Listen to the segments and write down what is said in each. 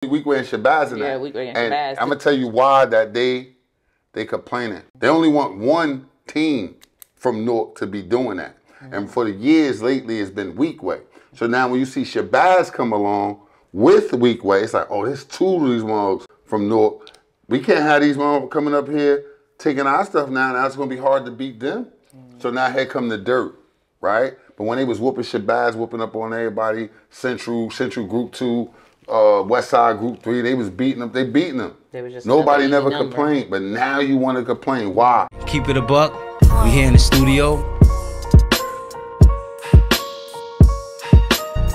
Weekway and Shabazz in that. Yeah, Weekway and Shabazz. I'm gonna tell you why that they complaining. They only want one team from North to be doing that. And for the years lately, it's been Weekway. So now when you see Shabazz come along with Weekway, it's like, oh, there's two of these mugs from North. We can't have these mugs coming up here taking our stuff now. Now it's gonna be hard to beat them. So now here come the dirt, right? But when they was whooping Shabazz, whooping up on everybody, Central Group 2, West Side Group 3, they was beating them. They beating them. Nobody never complained, but now you want to complain. Why? Keep it a buck. We here in the studio.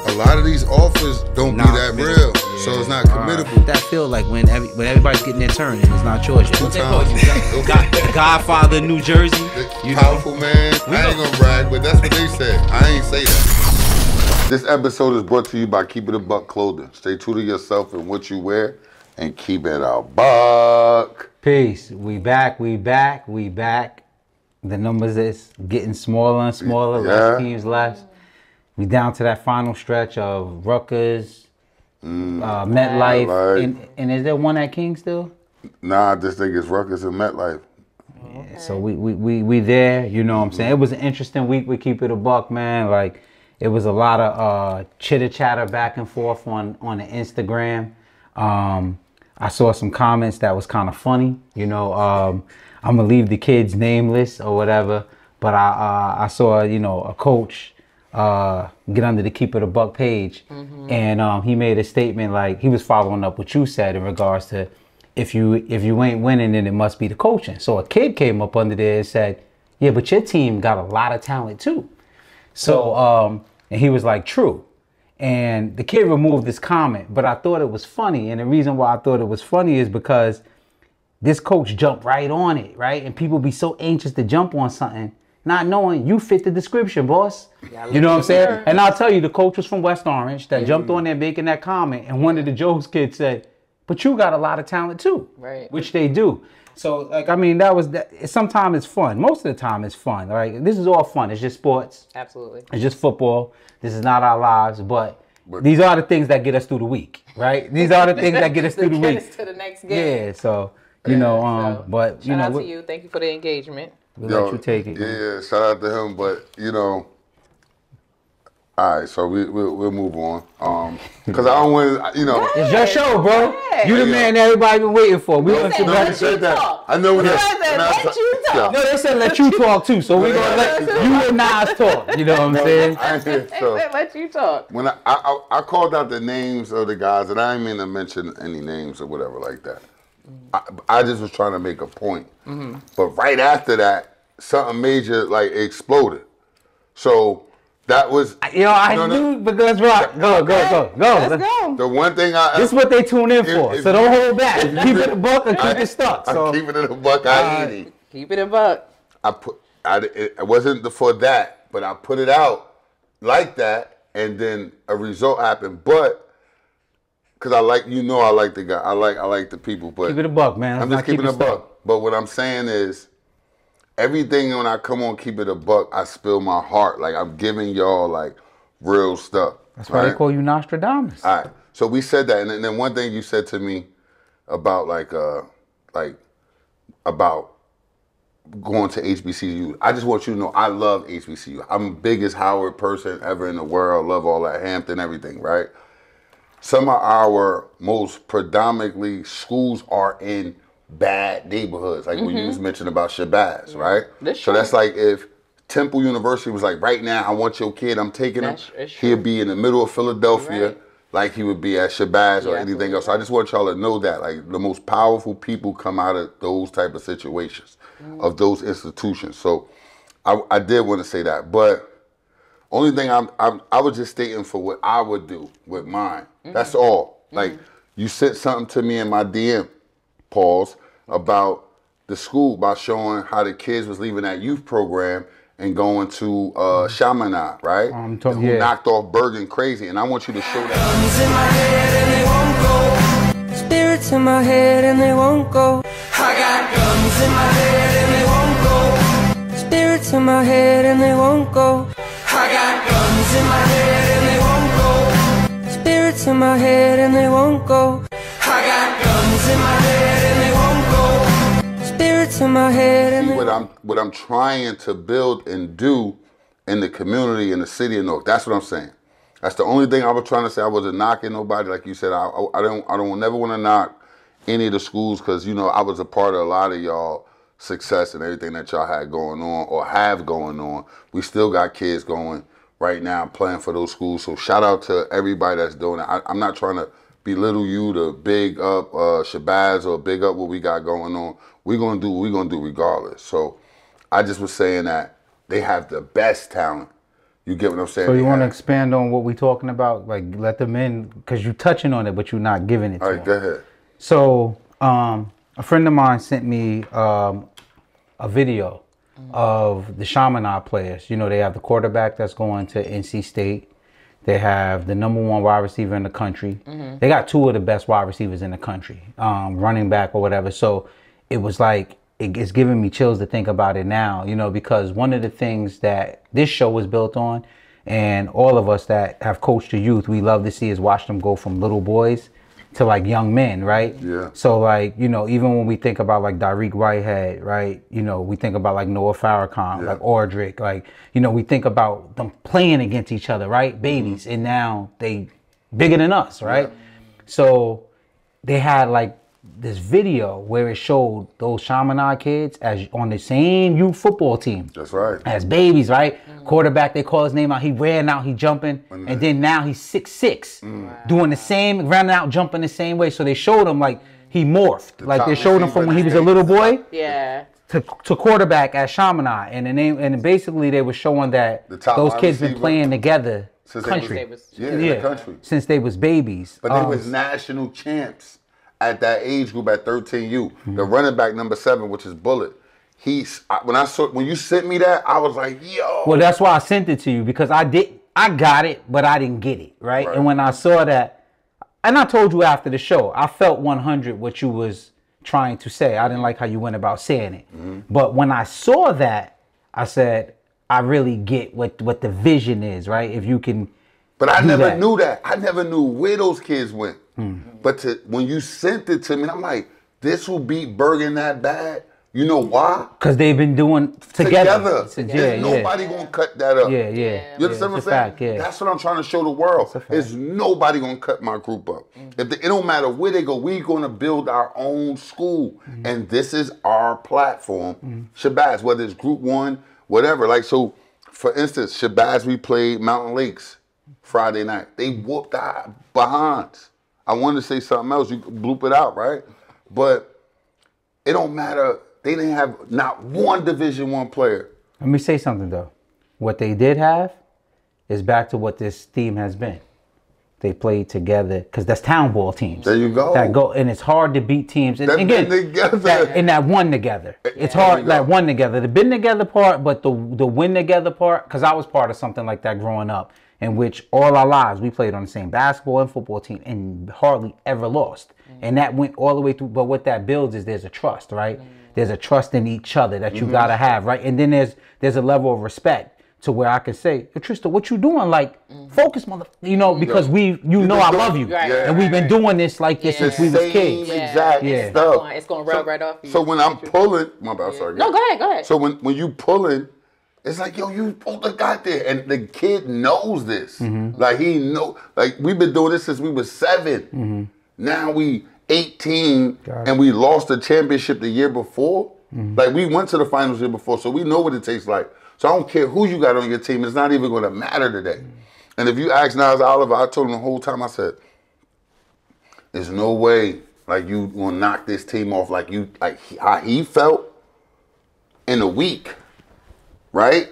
A lot of these offers don't be that real, so it's not committable. That feel like when everybody's getting their turn and it's not yours. Two times. The Godfather, New Jersey. Powerful man. I ain't gonna brag, but that's what they said. I ain't say that. This episode is brought to you by Keep It a Buck Clothing. Stay true to yourself and what you wear, and keep it a buck. Peace. We back. The numbers is getting smaller and smaller. Less teams, less. We down to that final stretch of Rutgers, MetLife, and is there one at King still? Nah, I just think it's Rutgers and MetLife. Yeah, so we there. You know what I'm saying? It was an interesting week. We Keep It a Buck, man. Like it was a lot of chitter chatter back and forth on the Instagram. I saw some comments that was kind of funny. You know, I'm gonna leave the kids nameless or whatever, but I saw a coach get under the Keep It a Buck page, and he made a statement like he was following up what you said in regards to if you ain't winning, then it must be the coaching. So a kid came up under there and said, yeah, but your team got a lot of talent too. So and he was like, true. And the kid removed this comment, but I thought it was funny. And the reason why I thought it was funny is because this coach jumped right on it, right? And people be so anxious to jump on something, not knowing you fit the description, boss. You know what I'm saying? And I'll tell you, the coach was from West Orange that jumped on there making that comment. And one of the Joe's kids said, but you got a lot of talent too. Right. Which they do. So, like, I mean, sometimes it's fun. Most of the time it's fun, right? This is all fun. It's just sports. Absolutely. It's just football. This is not our lives, but these are the things that get us through the week, right? These are the things that get us through the week. Get us to the next game. Yeah, so, you know, but, shout out to you. Thank you for the engagement. We'll let you take it. Yeah, shout out to him, but, you know, all right, so we'll move on. Because I don't want to, you know. It's your show, bro. You the man that everybody been waiting for. We want to said that. I know what let you talk. No, they said let you talk too, so we're going to let you and Nas talk. You know what I'm saying? Let you talk. When I called out the names of the guys, and I didn't mean to mention any names or whatever like that. I just was trying to make a point. But right after that, something major like exploded. So that was, I knew, but let's rock. Go. Let's go. The one thing this is what they tune in for. So don't hold back. Keep it a buck or keep it stuck. So I'm keeping it a buck. I eat it. Keep it a buck. It wasn't for that, but I put it out like that, and then a result happened. But because I like the guy. I like the people. But keep it a buck, man. I'm just keeping it a buck. But what I'm saying is, everything when I come on Keep It a Buck, I spill my heart. Like I'm giving y'all like real stuff. That's why they call you Nostradamus. All right. So we said that, and then one thing you said to me about about going to HBCU. I just want you to know I love HBCU. I'm the biggest Howard person ever in the world. Love all that Hampton, everything, right? Some of our most predominantly schools are in bad neighborhoods, like when you was mentioning about Shabazz, right? So that's like if Temple University was like, right now, I want your kid, I'm taking him. He'd be in the middle of Philadelphia, like he would be at Shabazz or anything else. So I just want y'all to know that, like, the most powerful people come out of those type of situations, of those institutions. So I did want to say that, but only thing I was just stating for what I would do with mine. That's all. Like, you sent something to me in my DM, pause, about the school, by showing how the kids was leaving that youth program and going to Chaminade, right? Who knocked off Bergen crazy, and I want you to show that. Spirits in my head and they won't go. I got guns in my head and they won't go. Spirits in my head and they won't go. I got guns in my head and they won't go. Spirits in my head and they won't go. spirits in my head and what I'm trying to build and do in the community in the city of Newark. That's what I'm saying. That's the only thing I was trying to say. I wasn't knocking nobody, like you said. I don't never want to knock any of the schools because, you know, I was a part of a lot of y'all success and everything that y'all had going on or have going on. We still got kids going right now playing for those schools. So shout out to everybody that's doing it. I'm not trying to belittle you to big up Shabazz or big up what we got going on. We're going to do what we're going to do regardless. So I just was saying that they have the best talent. You get what I'm saying? So you want to expand on what we're talking about? Like, let them in, because you're touching on it, but you're not giving it to them. All right, go ahead. So a friend of mine sent me a video of the Chaminade players. You know, they have the quarterback that's going to NC State. They have the #1 wide receiver in the country. They got 2 of the best wide receivers in the country, running back or whatever. So it was like, it's giving me chills to think about it now, you know, because one of the things that this show was built on, and all of us that have coached the youth, we love to see is watch them go from little boys to like young men, right? Yeah. So like, you know, even when we think about like Tyreek Whitehead, right? You know, we think about like Noah Farrakhan, like Ordrick, like, you know, we think about them playing against each other, right? Babies. And now they bigger than us, right? Yeah. So they had like this video where it showed those Chaminade kids as on the same youth football team. That's right. As babies, right? Quarterback, they call his name out. He ran out, he jumping, and then now he's 6'6", doing the same, running out, jumping the same way. So they showed him like he morphed. Like they showed him from when he was a little boy to quarterback at Chaminade. And the name, and basically they were showing that those kids been playing together since country. The country. Since they was babies. But they was national champs at that age group at 13U. The running back #7, which is Bullet. When you sent me that, I was like, yo. Well, that's why I sent it to you, because I got it, but I didn't get it, right? And when I saw that, and I told you after the show, I felt 100 what you was trying to say. I didn't like how you went about saying it. But when I saw that, I said, I really get what the vision is, right? If you can. But I never knew that. I never knew where those kids went. But when you sent it to me, I'm like, this will beat Bergen that bad. You know why? Because they've been doing together. Nobody gonna cut that up. Yeah. You understand what I'm saying? That's what I'm trying to show the world. Is nobody gonna cut my group up. It don't matter where they go, we're gonna build our own school. And this is our platform. Shabazz, whether it's group 1, whatever. Like, so, for instance, Shabazz, we played Mountain Lakes Friday night. They whooped our behinds. I wanted to say something else. You could bloop it out, right? But it don't matter. They didn't have not one Division I player. Let me say something, though. What they did have is back to what this team has been. They played together, because that's town ball teams. There you go. And it's hard to beat teams. And that again, that won together. It's hard, that won together. The been together part, but the win together part, because I was part of something like that growing up, in which all our lives we played on the same basketball and football team and hardly ever lost. And that went all the way through. But what that builds is there's a trust, right? There's a trust in each other that you gotta have, right? And then there's a level of respect to where I can say, hey, Trista, what you doing? Like, focus, mother, you know, because I love you, and we've been doing this like this since we was kids. Exactly. Stuff. It's gonna rub right off you. So when I'm pulling, my bad, sorry. No, go ahead. So when you pulling, it's like, yo, you both got there. And the kid knows this. Like, he know, like, we've been doing this since we was 7. Now we 18, and we lost the championship the year before. Like, we went to the finals the year before, so we know what it tastes like. So I don't care who you got on your team. It's not even going to matter today. And if you ask Nas Oliver, I told him the whole time, I said, there's no way, like, you going to knock this team off like how he felt in a week. Right?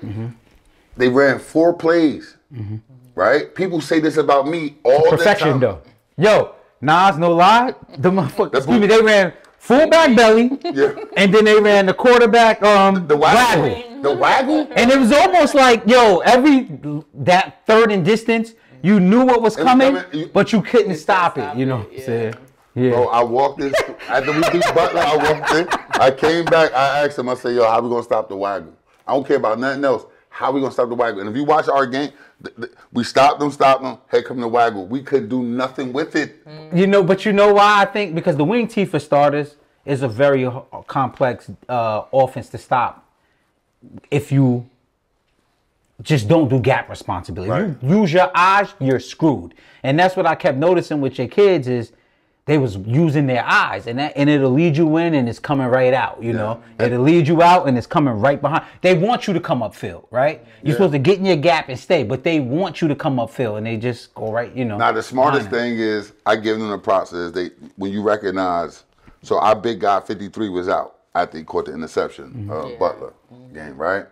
They ran 4 plays. Right? People say this about me all the time. Perfection, though. Yo, Nas, no lie. The motherfuckers, they ran fullback belly, and then they ran the quarterback the waggle. The waggle? And it was almost like, yo, that third and distance, you knew what was coming, but you couldn't stop it. You know what I'm saying? Yeah. Bro, I walked in, after we beat Butler, I walked in, I came back, I asked him, I said, yo, how we going to stop the waggle? I don't care about nothing else. How we going to stop the waggle? And if you watch our game, we stopped them, here come the waggle. We could do nothing with it. You know, but you know why I think? Because the wing tee, for starters, is a very complex offense to stop if you just don't do gap responsibility. Right. If you use your eyes, you're screwed. And that's what I kept noticing with your kids is they was using their eyes, and it'll lead you in and it's coming right out, you know. It'll lead you out and it's coming right behind. They want you to come upfield, right? You're supposed to get in your gap and stay, but they want you to come upfield and they just go right, you know. Now the smartest thing is, I give them the props is when you recognize, so our big guy 53 was out after he caught the interception, Butler game, right?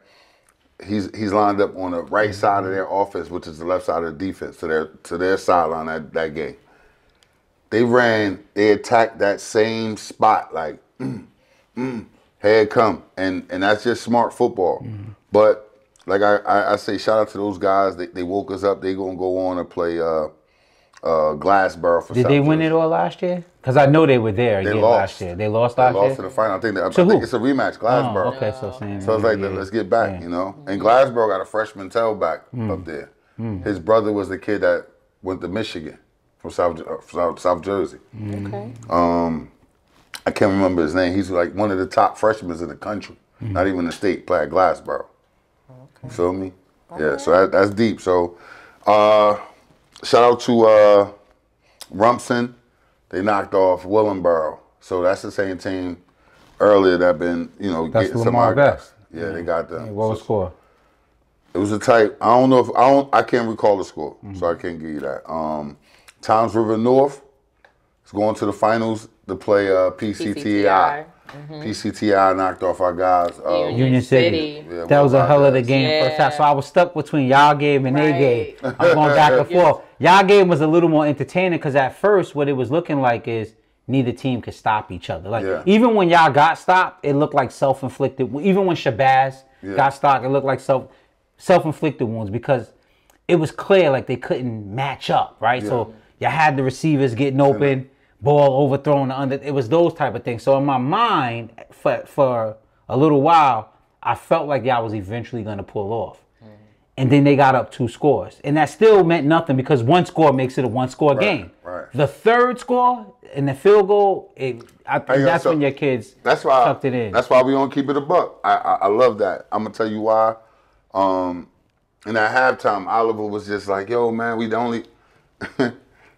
He's lined up on the right side of their offense, which is the left side of the defense, to their sideline that game. They attacked that same spot, like, here it come. And that's just smart football. But like I say, shout out to those guys. They woke us up. They gonna go on and play Glassboro for Did they win it all last year? Because I know they were there again last year. They lost last year? They lost to the final. I think it's a rematch, Glassboro. Oh, okay, so same. So it's like, let's get back, you know. And Glassboro got a freshman tailback up there. His brother was the kid that went to Michigan from South Jersey. Okay. I can't remember his name. He's like one of the top freshmen in the country. Not even the state. Play at Glassboro. You feel me? Yeah. So that's deep. So shout out to Rumson. They knocked off Willenboro. So that's the same team earlier that been, you know, that's getting Lamar some Best. Yeah, they got them. Hey, what was the score? It was a tight. I can't recall the score, so I can't give you that. Toms River North is going to the finals to play PCTI. PCTI knocked off our guys. Union City. Yeah, that was a hell of the game first half. So I was stuck between y'all game and they game. I'm going back and forth. Y'all game was a little more entertaining because at first what it was looking like is neither team could stop each other. Like even when y'all got stopped, it looked like self-inflicted. Even when Shabazz got stopped, it looked like self-inflicted wounds because it was clear like they couldn't match up, right? So you had the receivers getting open, ball overthrown under. It was those type of things. So in my mind, for a little while, I felt like y'all was eventually going to pull off. And then they got up 2 scores. And that still meant nothing because 1 score makes it a 1-score game. Right. The 3rd score and the field goal, I think that's when your kids tucked it in. That's why we don't keep it a buck. I love that. I'm going to tell you why. And at halftime, Oliver was just like, yo, man, we the only...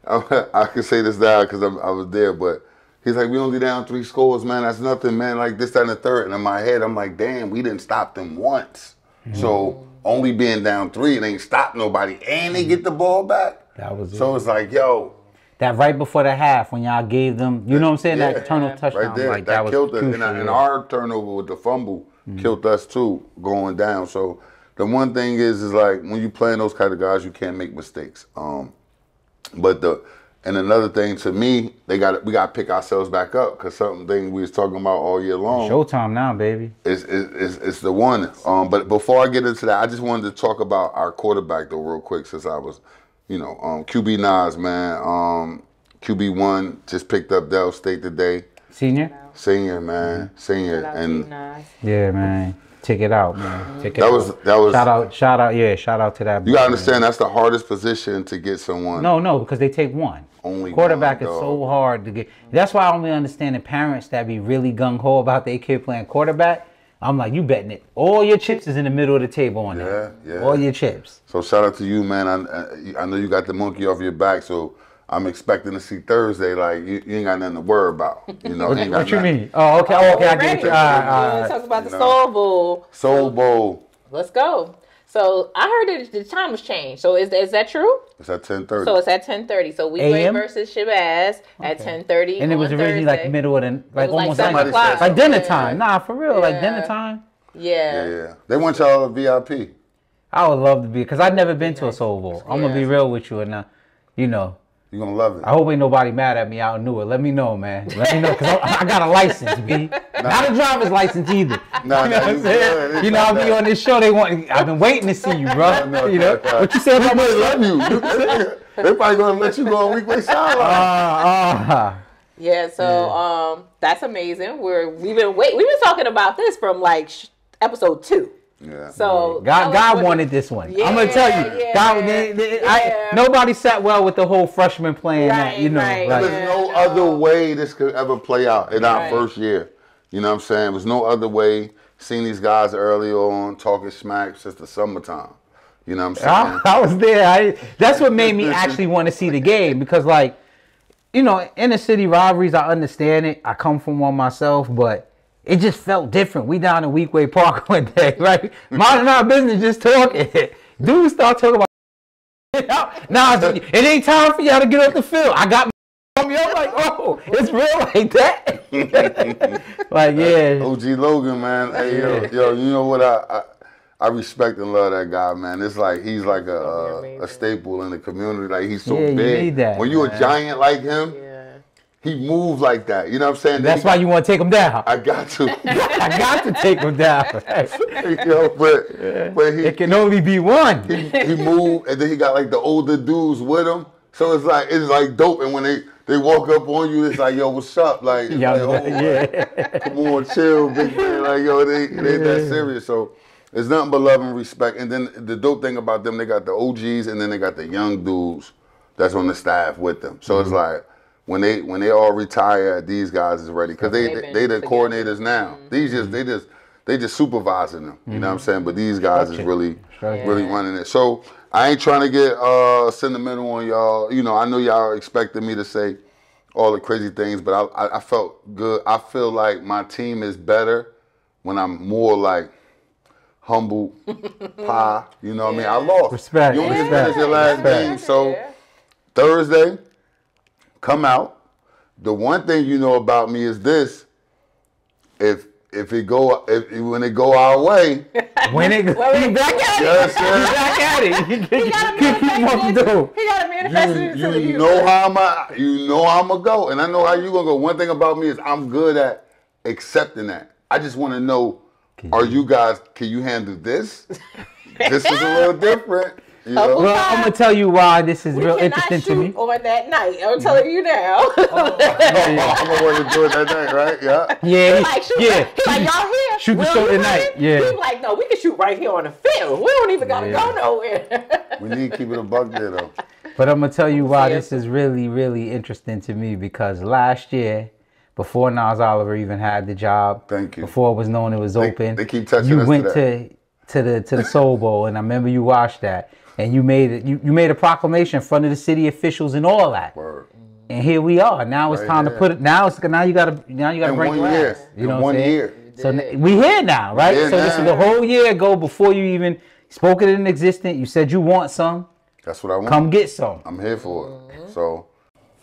I can say this now because I was there, but he's like, we only down 3 scores, man. That's nothing, man. Like this, that, and the third. And in my head, I'm like, damn, we didn't stop them once. So only being down 3, it ain't stop nobody. And they get the ball back. That was so it's like, yo. That right before the half when y'all gave them, you know what I'm saying? That turnover touchdown. Right there. Like, that killed crucial, us. And our turnover with the fumble killed us too, going down. So the one thing is like when you playing those kind of guys, you can't make mistakes. And another thing to me, we got to pick ourselves back up because something we was talking about all year long. Showtime now, baby. It's the one. But before I get into that, I just wanted to talk about our quarterback though real quick since I was, QB Nas, man. QB1 just picked up Del State today. Senior, man. Senior. And yeah, man. Check it out, man. Check it that out. was shout out to that. You gotta understand that's the hardest position to get someone. No, because they take one. Only quarterback one, is so hard to get. That's why I only understand the parents that be really gung ho about their kid playing quarterback. I'm like, you betting it. All your chips is in the middle of the table on that. Yeah. All your chips. So shout out to you, man. I know you got the monkey off your back, so I'm expecting to see Thursday. Like you ain't got nothing to worry about. What you mean? Oh, okay. I get you. Talk about the Soul Bowl. Soul Bowl. Let's go. So I heard that the time was changed. So is that true? It's at 10:30. So it's at 10:30. So we play versus Shabazz at 10:30. And it was originally like middle of the almost like dinner time. Nah, for real, like dinner time. Yeah. They want y'all a VIP. I would love to be because I've never been to a Soul Bowl. I'm gonna be real with you, and You're going to love it. I hope ain't nobody mad at me out in Newark. Let me know, man. Let me know, because I got a license, B. Not a driver's license either. You know what I'm saying? I'll be on this show. I've been waiting to see you, bro. What you say about me? Love you. They're probably going to let you go on weekly sideline. Yeah, so that's amazing. We've been talking about this from like episode 2. Yeah. So God wanted this one. Yeah, I'm gonna tell you, yeah, God, nobody sat well with the whole freshman playing that. You know, Right. like, There's no other way this could ever play out in our first year. You know what I'm saying? There's no other way. Seeing these guys early on talking smack since the summertime. You know what I'm saying? I was there. That's what made me actually want to see the game because, like, you know, inner city rivalries, I understand it. I come from one myself, but it just felt different. We down in Weekway Park one day, right? Minding our business, just talking. Dudes start talking about now. It ain't time for y'all to get off the field. I got I'm like, oh, it's real like that. Like, yeah. OG Logan, man. Hey, yo, you know what? I respect and love that guy, man. It's like he's like a staple in the community. Like he's so big. You need that, when you a giant like him, he moves like that. You know what I'm saying? That's why you want to take him down. I got to. I got to take him down. Yo, but he, it can only be one. He moved, and then he got like the older dudes with him. So it's like dope. And when they walk up on you, it's like, yo, what's up? Like, come on, chill, big man. Like, yo, they ain't that serious. So it's nothing but love and respect. And then the dope thing about them, they got the OGs, and then they got the young dudes that's on the staff with them. So it's like when they all retire, these guys is ready because they the coordinators now. They just supervising them. You know what I'm saying? But these guys is really running it. So I ain't trying to get sentimental on y'all. You know, I know y'all expected me to say all the crazy things, but I felt good. I feel like my team is better when I'm more like humble pie. You know what I mean? I lost. Respect. You only finished your last game. So Thursday, come out. The one thing you know about me is this. When it go our way, when it go back at it, yes, sir. back at it. He got a manifesto. You know how I'm gonna go, and I know how you gonna go. One thing about me is I'm good at accepting that. I just want to know, can you handle this? This is a little different. You know? Well, I'm gonna tell you why this is real interesting to me. On that night, I'm telling you now. I'm gonna want to do it that night, right? Yeah. Yeah. He's like, y'all here? Shoot the show tonight. Yeah. He's like, no, we can shoot right here on the field. We don't even gotta go nowhere. We need to keep it a buck there, though. But I'm gonna tell you why this is really, really interesting to me because last year, before Nas Oliver even had the job, thank you. Before it was known it was open, they keep touching you us went to the Soul Bowl, and I remember you watched that. And you made a proclamation in front of the city officials and all that. Word. And here we are. Now it's time to put it. Now you gotta bring it year. You know what I'm saying? 1 year. So we here now, right? So this is the whole year ago before you even spoke it in existence. You said you want some. That's what I want. Come get some. I'm here for it. So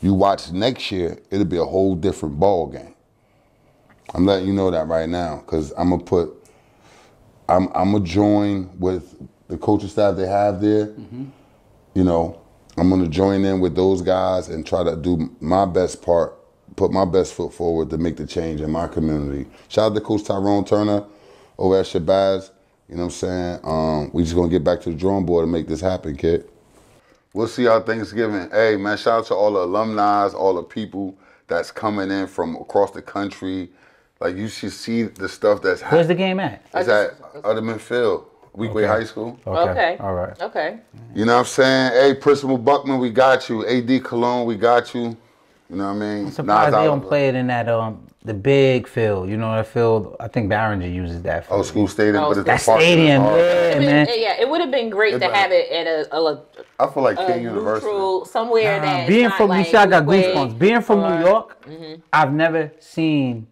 you watch next year, it'll be a whole different ball game. I'm letting you know that right now, because I'm gonna join with the coaching staff they have there. Mm-hmm. You know, I'm gonna join in with those guys and try to do my best part, put my best foot forward to make the change in my community. Shout out to Coach Tyrone Turner over at Shabazz. You know what I'm saying? We just gonna get back to the drawing board and make this happen, kid. We'll see y'all Thanksgiving. Hey, man, shout out to all the alumni, all the people that's coming in from across the country. Like, you should see the stuff that's happening. Where's the game at? It's at Utterman Field, Weekway High School. Okay. All right. Okay. You know what I'm saying? Hey, Principal Buckman, we got you. AD Cologne, we got you. You know what I mean? I'm surprised they don't play it in that the big field. You know that field? I think Barringer uses that field. Oh, school stadium, but it's that stadium, man. Yeah, it would have been great to have it at I feel like King University. Somewhere that being from you see, I got goosebumps. Being from New York, I've never seen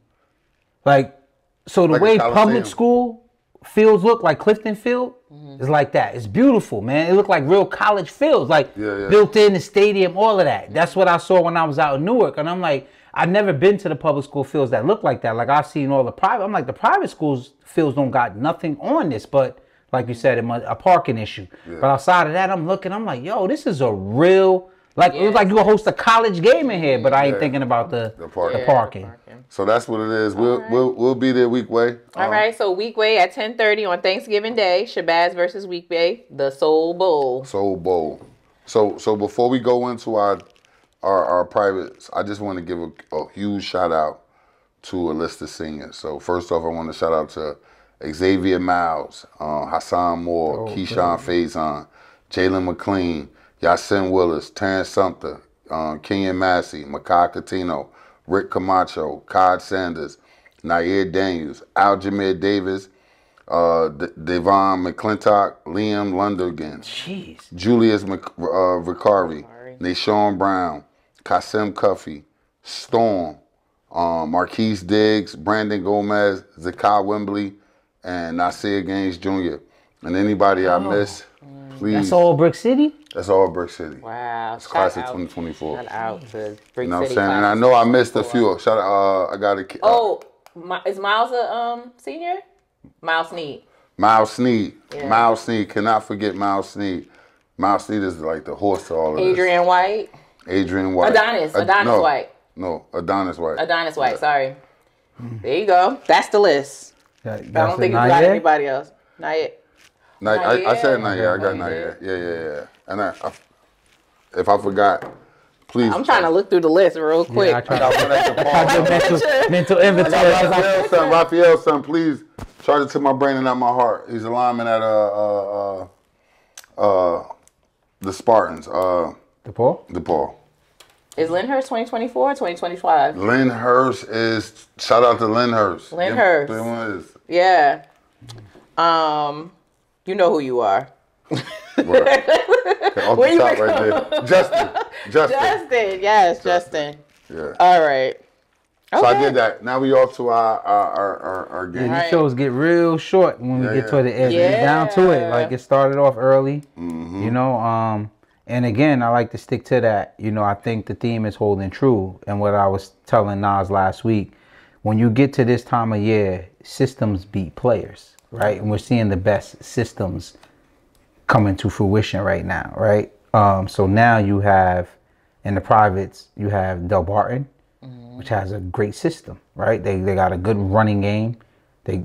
so the way public school fields look, like Clifton Field, is like that. It's beautiful, man. It looked like real college fields, built in the stadium, all of that. That's what I saw when I was out in Newark, and I'm like, I've never been to the public school fields that look like that. Like, I've seen all the private. I'm like, the private schools fields don't got nothing on this, but like you said, a parking issue. Yeah. But outside of that, I'm like, yo, this is a real. It looks like you will host a college game in here, but I ain't thinking about the parking. So that's what it is. We'll be there Weekway. All right, so Weekway at 10:30 on Thanksgiving Day, Shabazz versus Weekway, the Soul Bowl. Soul Bowl. So before we go into our privates, I just want to give a huge shout out to a list of singers. So first off, I want to shout out to Xavier Miles, Hassan Moore, Keyshawn Faison, Jalen McLean, Yasin Willis, Terrence Sumter, Kenyon Massey, Makai Catino, Rick Camacho, Cod Sanders, Nair Daniels, Aljamair Davis, Devon McClintock, Liam Lundergan, Julius Ricari, Nashawn Brown, Kasim Cuffey, Storm, Marquise Diggs, Brandon Gomez, Zakai Wembley, and Nasir Gaines Jr. And anybody I miss, please. That's all Brick City? That's all Brick City. Wow. It's class of 2024. Shout out to Brick You know what I'm City. saying? And I know I missed a few. Shout out, I got a kid. Is Miles a senior? Miles Snead. Miles Snead. Yeah. Miles Snead. Cannot forget Miles Snead. Miles Snead is like the horse to all of Adrian White. Adrian White. Adonis White. No, Adonis White. Adonis White, sorry. There you go. That's the list. I don't think you got anybody else. Not yet. I said not yet. I got not yet. Yeah. And if I forgot, please. I'm trying to look through the list real quick. I got mental inventory. Raphael's son, please charge it to my brain and not my heart. He's a lineman at the Spartans. DePaul. Is Lynn Hurst 2024 or 2025? Lynn Hurst is, shout out to Lynn Hurst. Lynn Hurst. Yeah. You know who you are. Okay, off the top right there. Justin. Yes, Justin. Yeah. All right. So I did that. Now we off to our game. These shows get real short when we get toward the end. Yeah. It's down to it. Like it started off early, you know. And again, I like to stick to that. You know, I think the theme is holding true. And what I was telling Nas last week, when you get to this time of year, systems beat players, right? And we're seeing the best systems coming to fruition right now, right? So now you have, in the privates, you have Del Barton, which has a great system, right? They got a good running game. They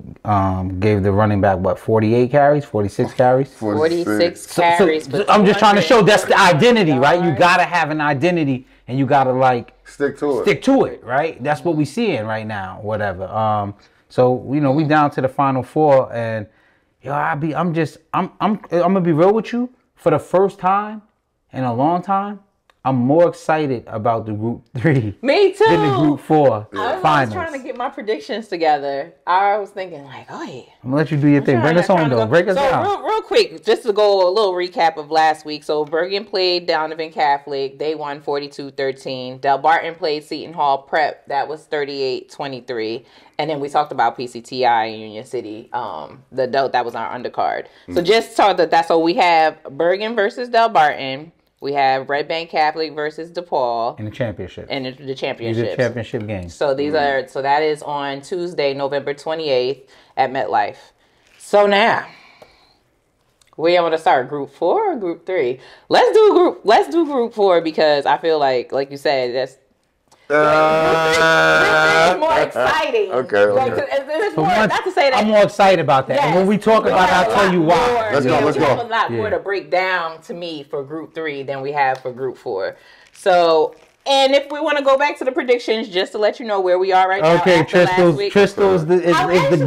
gave the running back, 46 carries? 46 carries. So I'm just trying to show that's the identity, right? You got to have an identity and you got to stick to it, right? That's what we seeing right now, whatever. So, you know, we down to the final four and I'm going to be real with you. For the first time in a long time, I'm more excited about the Group 3 Me too. than the Group 4 I was trying to get my predictions together. I was thinking I'm going to let you do your thing. Bring us home, though. Break us down. Real quick, just to go a little recap of last week. So Bergen played Donovan Catholic. They won 42-13. Del Barton played Seton Hall Prep. That was 38-23. And then we talked about PCTI and Union City. That was our undercard. So just talk that. So we have Bergen versus Del Barton. We have Red Bank Catholic versus DePaul in the championship. And the championship. These are championship games. So that is on Tuesday, November 28th at MetLife. So now we want to start Group 4 or Group 3? Let's do Group 4 because I feel like you said, that's it's more exciting. Okay. It's more, not to say that I'm more excited about that. Yes, and when we talk about it, I'll tell you why. Let's go. We have a lot more to break down to me for Group 3 than we have for Group 4. So, and if we want to go back to the predictions, just to let you know where we are right now. Okay, Tristal is the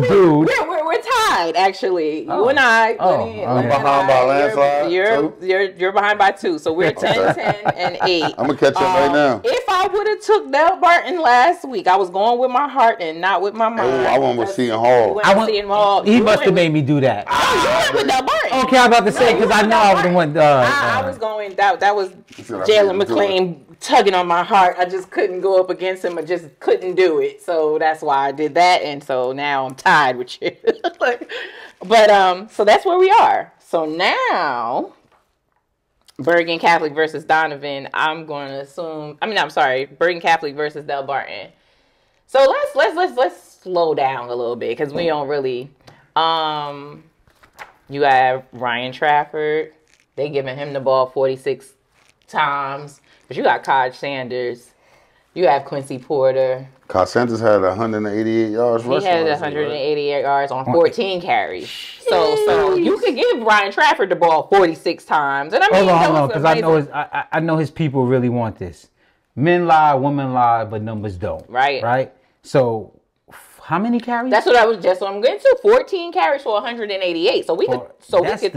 dude. We're tied, actually. You and I. I'm behind by a landslide. You're behind by 2. So we're 10, 10, and 8. I'm going to catch up right now. If I would have took Del Barton last week, I was going with my heart and not with my mind. I went with Seton Hall. He must have made me do that. Oh, you went with Del Barton. Okay, I'm about to say, because I know I would have went. I was going, that was Jalen McLean tugging on my heart. I just couldn't go up against him. I just couldn't do it. So that's why I did that. And so now I'm tied with you. But so that's where we are. So now Bergen Catholic versus Donovan. I'm going to assume. Bergen Catholic versus Del Barton. So let's slow down a little bit because we don't really. You have Ryan Trafford. They giving him the ball 46 times. But you got Cod Sanders. You have Quincy Porter. Cod Sanders had 188 yards rushing. He had 188 yards on 14 carries. So you could give Ryan Trafford the ball 46 times. And hold on, because I know his people really want this. Men lie, women lie, but numbers don't. Right. So How many carries? That's what I'm getting to. 14 carries for 188. So we could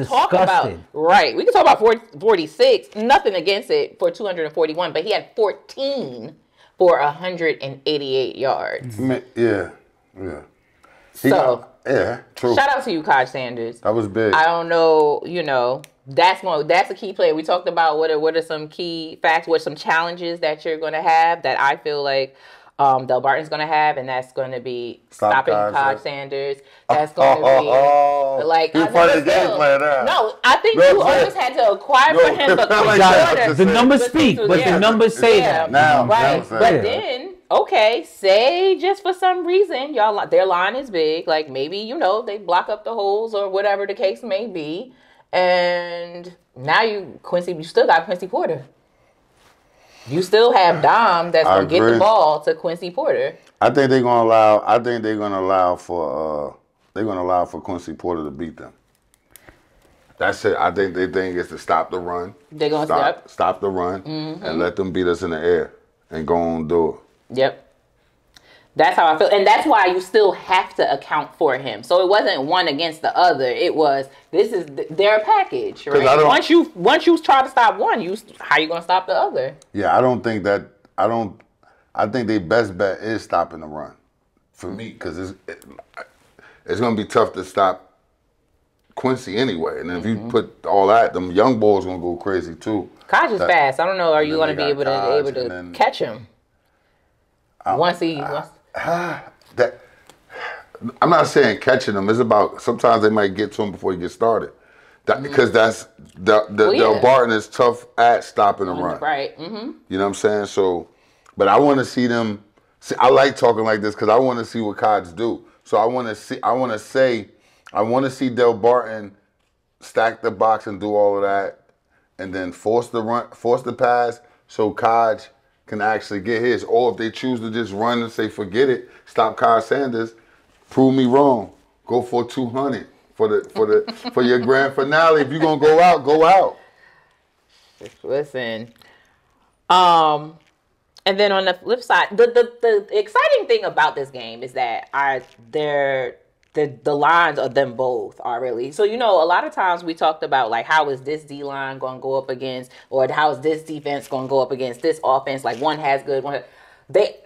talk about right. We could talk about 46. Nothing against it for 241, but he had 14 for 188 yards. Yeah. True. Shout out to you, Kaj Sanders. That was big. I don't know, that's a key player. We talked about what are some key facts, what are some challenges that you're going to have that I feel like Del Barton's going to have, and that's going to be stopping Kaj Sanders. That's going to be like you the game plan now. No, I think you always had to acquire for him, but the numbers speak, but the numbers say that now, right? But then. Okay, say just for some reason their line is big, like maybe they block up the holes or whatever the case may be, and now you still got Quincy Porter. You still have Dom that's gonna get the ball to Quincy Porter. I think they're gonna allow. I think they're gonna allow for Quincy Porter to beat them. That's it. I think they think it's to stop the run. They're gonna stop the run and let them beat us in the air and go on and do it. Yep. That's how I feel. And that's why you still have to account for him. So it wasn't one against the other. It was, this is their package, right? Once you try to stop one, how you going to stop the other? Yeah, I think their best bet is stopping the run for me, because it's going to be tough to stop Quincy anyway. And if you put all that, them young boys going to go crazy too. Kaj is fast. I don't know. Are you going to be able to catch him? I'm not saying catching them. It's about sometimes they might get to him before he gets started. Because Del Barton is tough at stopping the run. Right. Mm-hmm. You know what I'm saying? So, but I want to see them. I like talking like this because I want to see what Kaj do. So I want to see Del Barton stack the box and do all of that, and then force the pass so Kaj can actually get his. Or if they choose to just run and say, forget it, stop Kaj Sanders, prove me wrong. Go for 200 for your grand finale. If you're gonna go out, go out. Listen. And then on the flip side, the exciting thing about this game is that the lines of them both are really, so a lot of times we talked about like how is this D line going to go up against, or how is this defense going to go up against this offense, like one has good,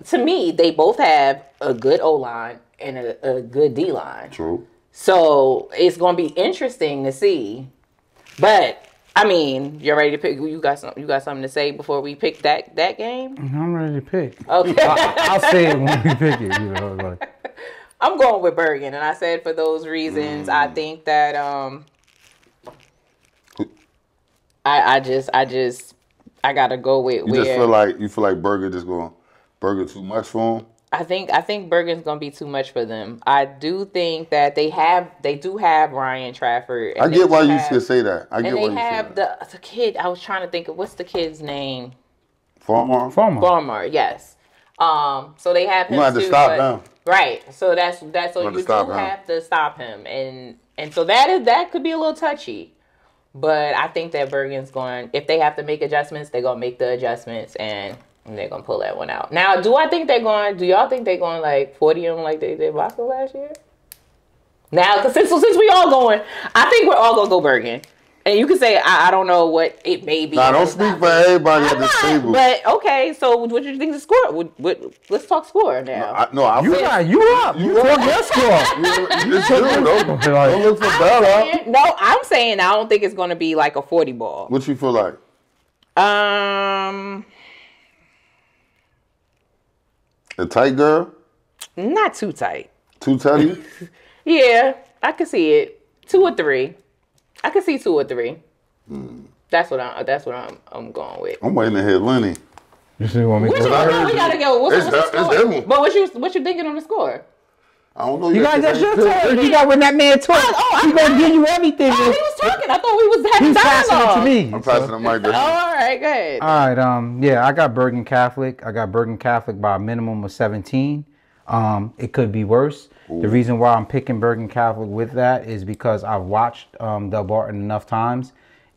to me they both have a good O line and a good D line. True. So it's going to be interesting to see. But I mean, you're ready to pick. You got something to say before we pick that game? I'm ready to pick. Okay. I'll say it when we pick it. I'm going with Bergen, and I said for those reasons. I think that I gotta go with. You feel like Bergen too much for him? I think Bergen's gonna be too much for them. I do think that they do have Ryan Trafford. I get why you should say that. I get why you say that. And they have the kid. I was trying to think of what's the kid's name. Farmer. Yes. So they have him. You have to stop him. Right. So that's so you do have to stop him, and so that could be a little touchy. But I think that Bergen's going. If they have to make adjustments, they're gonna make the adjustments and they're gonna pull that one out. Now, do y'all think they're going like 40 them like they did Boston last year? Now, cause since we all going, I think we're all gonna go Bergen. And you can say I don't know what it may be. Nah, don't speak for everybody at this table. But okay, so what do you think the score? Let's talk score now. You up. You talk your score. Don't look for better. No, I'm saying I don't think it's going to be like a 40 ball. What you feel like? A tight girl? Not too tight. Too tight? Yeah, I can see it. 2 or 3. I can see 2 or 3. That's what I'm going with. I'm waiting to hit Lenny. You see what I mean? We gotta go. What's the score? But what you thinking on the score? I don't know. You guys, that's your turn. You got when that man talk. He gonna give you everything. Oh, he was talking. I thought we was having dialogue. Passing it to me. I'm passing the mic. All right, go ahead. All right. Yeah, I got Bergen Catholic. I got Bergen Catholic by a minimum of 17. It could be worse. Ooh. The reason why I'm picking Bergen Catholic with that is because I've watched Del Barton enough times,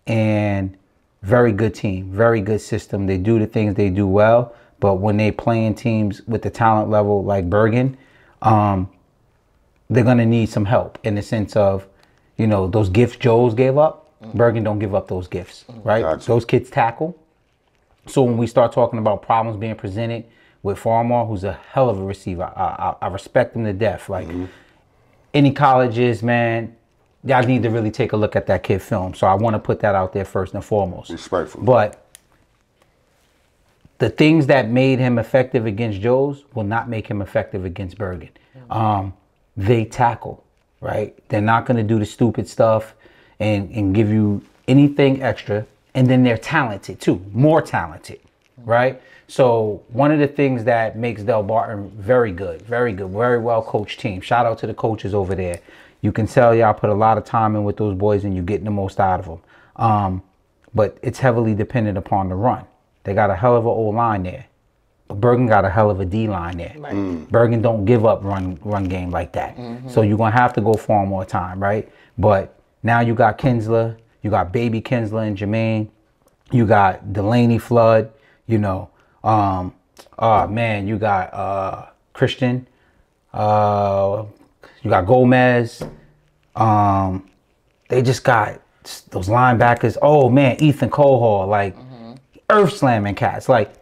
and very good team, very good system. They do the things they do well, but when they playing teams with the talent level like Bergen, they're going to need some help in the sense of, you know, those gifts Joe's gave up. Bergen don't give up those gifts, right? Gotcha. Those kids tackle. So when we start talking about problems being presented with Farmar, who's a hell of a receiver, I respect him to death. Like any colleges, man, y'all need to really take a look at that kid film. So I want to put that out there first and foremost. Respectful. But the things that made him effective against Joe's will not make him effective against Bergen. They tackle, right? They're not going to do the stupid stuff and give you anything extra. And then they're talented too, more talented, right? So one of the things that makes Del Barton very good, very well coached team. Shout out to the coaches over there. You can tell y'all put a lot of time in with those boys and you're getting the most out of them. But it's heavily dependent upon the run. They got a hell of an O-line there. But Bergen got a hell of a D-line there. Right. Bergen don't give up run game like that. So you're going to have to go for him more time, right? But now you got Kinsler, you got baby Kinsler and Jermaine, you got Delaney Flood, you know, you got Christian, you got Gomez. They just got those linebackers. Oh man, Ethan Cohall, like earth slamming cats. Like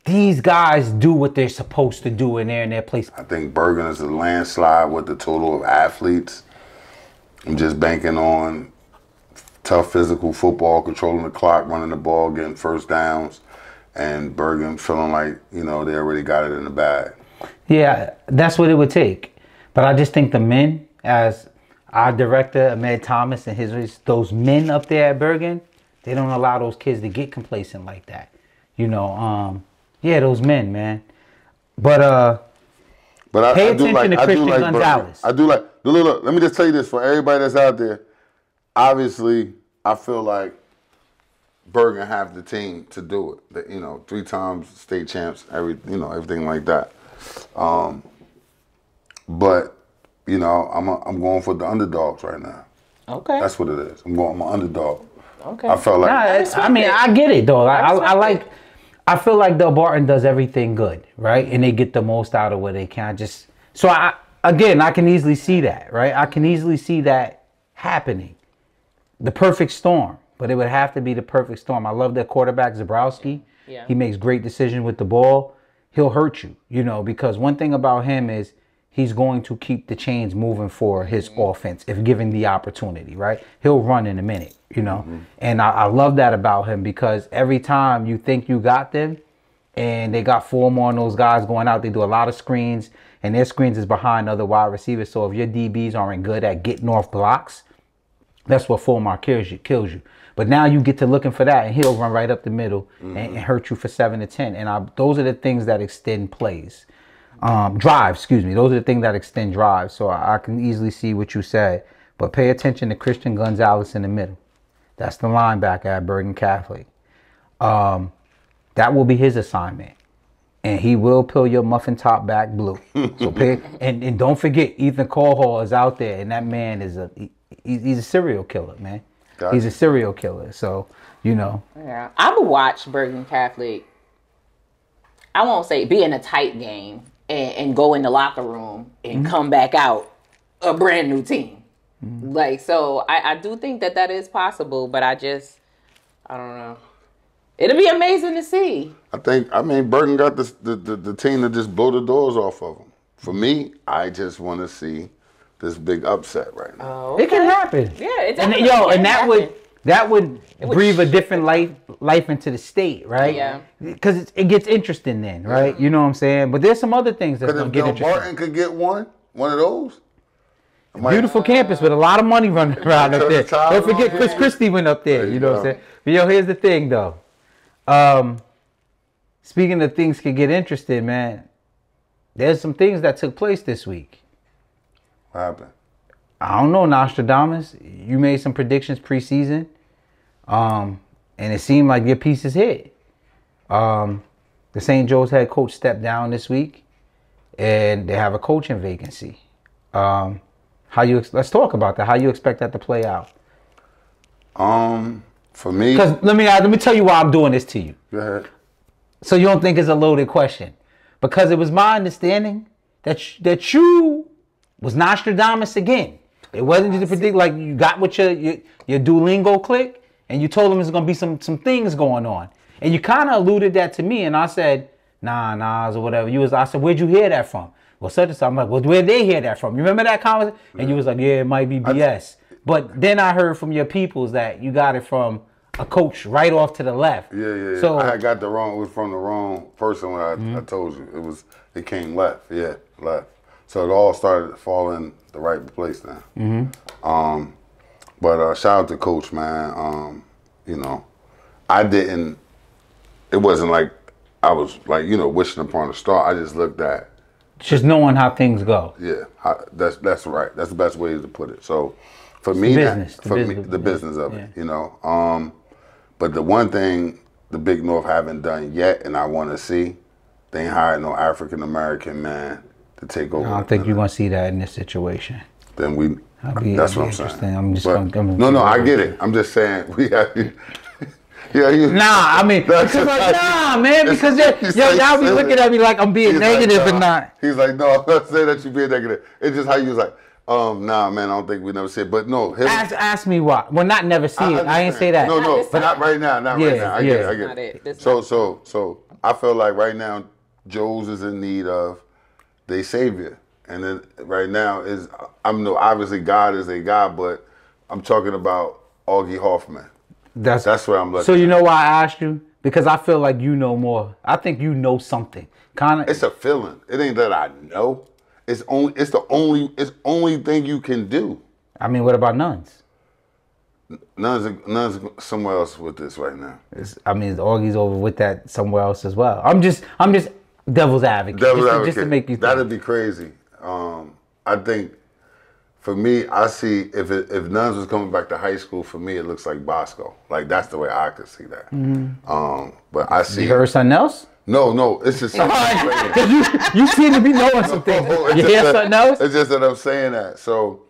these guys do what they're supposed to do in their place. I think Bergen is a landslide with the total of athletes. I'm just banking on tough physical football, controlling the clock, running the ball, getting first downs, and Bergen feeling like, you know, they already got it in the bag. Yeah, that's what it would take. But I just think the men, as our director, Ahmed Thomas, and those men up there at Bergen, they don't allow those kids to get complacent like that. You know, yeah, those men, man. But pay attention to Christian Gonzalez. I do like, look, let me just tell you this for everybody that's out there. Obviously, I feel like Bergen have the team to do it. You know, 3 times state champs, everything like that. But you know, I'm going for the underdogs right now. Okay, that's what it is. I'm an underdog. Okay, I felt like. I get it though. I feel like Del Barton does everything good, right? And they get the most out of what they can. I can easily see that, right? I can easily see that happening. The perfect storm, but it would have to be the perfect storm. I love their quarterback, Zabrowski. Yeah. He makes great decisions with the ball. He'll hurt you, you know, because one thing about him is he's going to keep the chains moving for his offense if given the opportunity, right? He'll run in a minute, you know. And I love that about him because every time you think you got them and they got 4 more on those guys going out, they do a lot of screens and their screens is behind other wide receivers. So if your DBs aren't good at getting off blocks, that's what Fulmar kills you. But now you get to looking for that, and he'll run right up the middle and hurt you for 7 to 10. And those are the things that extend plays. Drives, excuse me. Those are the things that extend drives. So I can easily see what you said. But pay attention to Christian Gonzalez in the middle. That's the linebacker at Bergen Catholic. That will be his assignment. And he will peel your muffin top back blue. So and don't forget, Ethan Cohall is out there, and that man is he's a serial killer, man. Gotcha. He's a serial killer, so, you know. Yeah, I would watch Bergen Catholic, I won't say be in a tight game and go in the locker room and come back out a brand new team. Like, so I do think that is possible, but I don't know. It'll be amazing to see. Bergen got the team to just blow the doors off of them. For me, I just want to see this big upset right now. Oh, okay. It can happen. Yeah, it's that would breathe a different life into the state, right? Yeah. Because it gets interesting then, right? You know what I'm saying? But there's some other things that's gonna get interesting. Barton could get one of those. Beautiful campus with a lot of money running around up there. Don't forget Chris Christie went up there. You know what I'm saying? But here's the thing though. Speaking of things could get interesting, man. There's some things that took place this week. What happened? I don't know, Nostradamus. You made some predictions preseason, and it seemed like your piece is hit. The St. Joe's head coach stepped down this week, and they have a coaching vacancy. Let's talk about that. How you expect that to play out? For me, because let me tell you why I'm doing this to you. Go ahead. So you don't think it's a loaded question, because it was my understanding that you was Nostradamus again. It wasn't just a predict like you got with your Duolingo click and you told them there's gonna be some things going on. And you kind of alluded that to me, and I said, nah, or whatever. I said, where'd you hear that from? Well, such and such. I'm like, well, where'd they hear that from? You remember that conversation? And you was like, yeah, it might be BS. But then I heard from your peoples that you got it from a coach right off to the left. Yeah. So I got it was from the wrong person when I told you. It came left. Yeah, left. So it all started falling the right place now. But shout out to Coach, man. You know, it wasn't like I was like, you know, wishing upon a star. I just looked at just knowing how things go. Yeah, that's right. That's the best way to put it. So for it's me, the business of it, you know. But the one thing the Big North haven't done yet, and I want to see, they ain't hired no African American man to take over. I don't think you're gonna see that in this situation. Then that's what I'm saying. I'm just no, I get it. I'm just saying we have. Yeah, nah, I mean, because like, nah, man, because y'all be looking at me like I'm being negative and not. He's like, no, I'm not saying that you being negative. It's just how you was like, nah, man, I don't think we never see it. But no, ask me why. Well, not never see it. I ain't say that. No, but not right now. Not right now. I get it. So I feel like right now, Joe's is in need of their savior, and then right now obviously God is a God, but I'm talking about Augie Hoffman. That's what I'm looking. So you know why I asked you? Because I feel like you know more. I think you know something. It's a feeling. It ain't that I know. It's the only thing you can do. I mean, what about nuns? Nuns somewhere else with this right now. Augie's over with that somewhere else as well. I'm just devil's advocate. Just to make you think. That'd be crazy. I think. For me, I see if Nuns was coming back to high school, for me it looks like Bosco. Like that's the way I could see that. But I see. You heard something else? No, it's just something. you seem to be knowing some things. You hear something else? It's just that I'm saying that. So,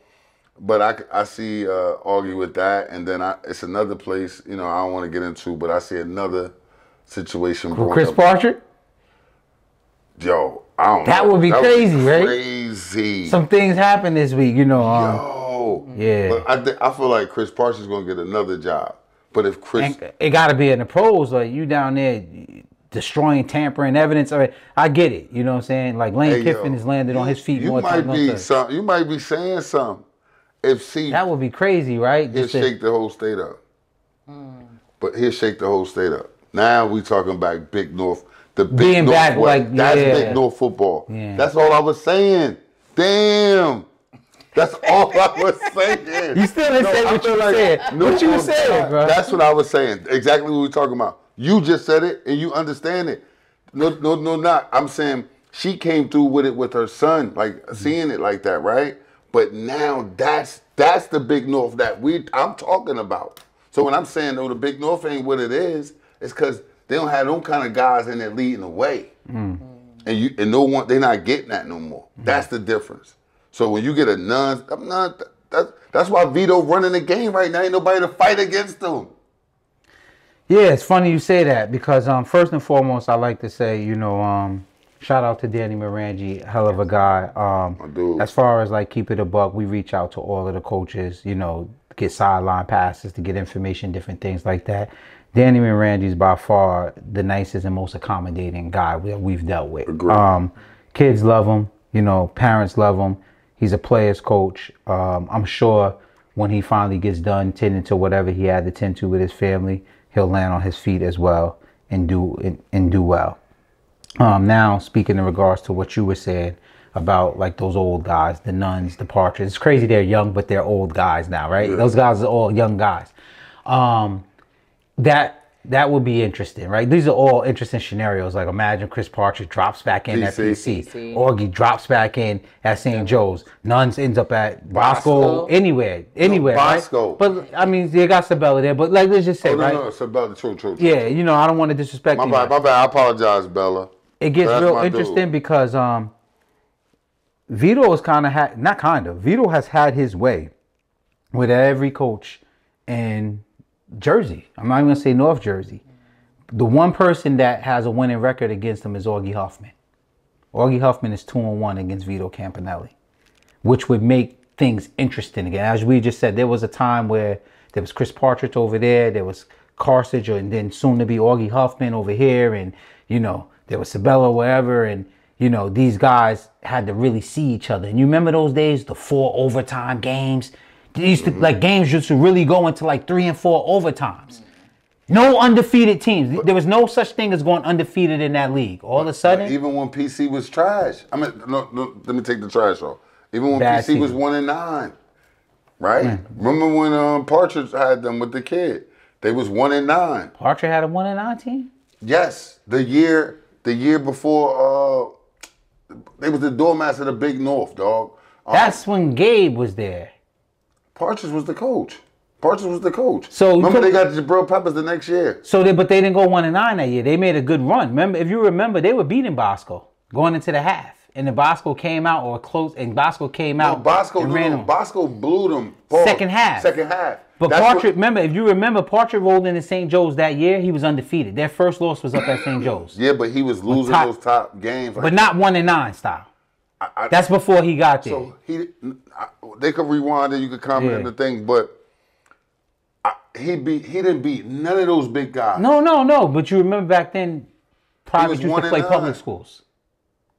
but I see Augie with that, and then it's another place. You know, I don't want to get into, but I see another situation. Chris Partridge? Yo, I don't know. That would be crazy, right? Crazy. Some things happened this week, you know. Yeah. But I feel like Chris Parsons is gonna get another job. But if Chris, it got to be in the pros, like you down there destroying, tampering evidence. I get it. You know what I'm saying? Like Lane Kiffin has landed on his feet more times. You might be saying something. That would be crazy, right? He'll shake the whole state up. But he'll shake the whole state up. Now we talking about Big North. The Big being North back, that's Big North football. Yeah. That's all I was saying. Damn. That's all I was saying. You still didn't say what you said. What you saying, bro? That's what I was saying. Exactly what we were talking about. You just said it and you understand it. No, not. I'm saying she came through with it with her son, like seeing it like that, right? But now that's the Big North that I'm talking about. So when I'm saying, the Big North ain't what it is, it's because they don't have them kind of guys in there leading the way. And no one, they're not getting that no more. That's the difference. So when you get a nun, that's why Vito running the game right now. Ain't nobody to fight against them. Yeah, it's funny you say that because first and foremost, I like to say, shout out to Danny Morangi, hell of a guy. As far as like keep it a buck, we reach out to all of the coaches, get sideline passes, to get information, different things like that. Danny Morangi is by far the nicest and most accommodating guy we've dealt with. Kids love him, parents love him. He's a player's coach. I'm sure when he finally gets done tending to whatever he had to tend to with his family, he'll land on his feet as well and do well. Now, speaking in regards to what you were saying about like those old guys, the Nuns, the Partridge. It's crazy they're young, but they're old guys now, right? Yeah. Those guys are all young guys. That would be interesting, right? These are all interesting scenarios. Like imagine Chris Partridge drops back in at PC. Augie drops back in at St. Joe's. Nuns ends up at Bosco. Anywhere, Bosco. Right? But I mean, they got Sabella there. But like, let's just say, right? No, Sabella, true. Yeah, I don't want to disrespect you. My bad. I apologize, Bella. It gets real interesting because Vito is Vito has had his way with every coach in Jersey. I'm not even going to say North Jersey. The one person that has a winning record against him is Augie Hoffman. Augie Hoffman is 2-1 against Vito Campanelli. which would make things interesting again. As we just said, there was a time where there was Chris Partridge over there was Carthage, and then soon to be Augie Huffman over here, and there was Sabella wherever, and these guys had to really see each other. And you remember those days, the 4 overtime games? They used to like games used to really go into like 3 and 4 overtimes. No undefeated teams. There was no such thing as going undefeated in that league. All of a sudden, even when PC was trash. I mean, no, let me take the trash off. Even when PC was 1-9, right? Remember when Partridge had them with the kid? They was 1-9. Partridge had a 1-9 team. Yes, the year before they was the doormats of the Big North, dog. That's when Gabe was there. Partridge was the coach. So remember they got Jabril Peppers the next year. But they didn't go 1-9 that year. They made a good run. Remember, if you remember, they were beating Bosco going into the half, and then Bosco came out or close, and Bosco came out. Bosco blew them. Second half. But remember, if you remember, Partridge rolled into St. Joe's that year. He was undefeated. Their first loss was up at St. Joe's. Yeah, but he was losing those top games. But not 1-9 style. That's before he got there. So they could rewind it. You could comment on the thing, but he didn't beat none of those big guys. No. But you remember back then, private used to play public schools.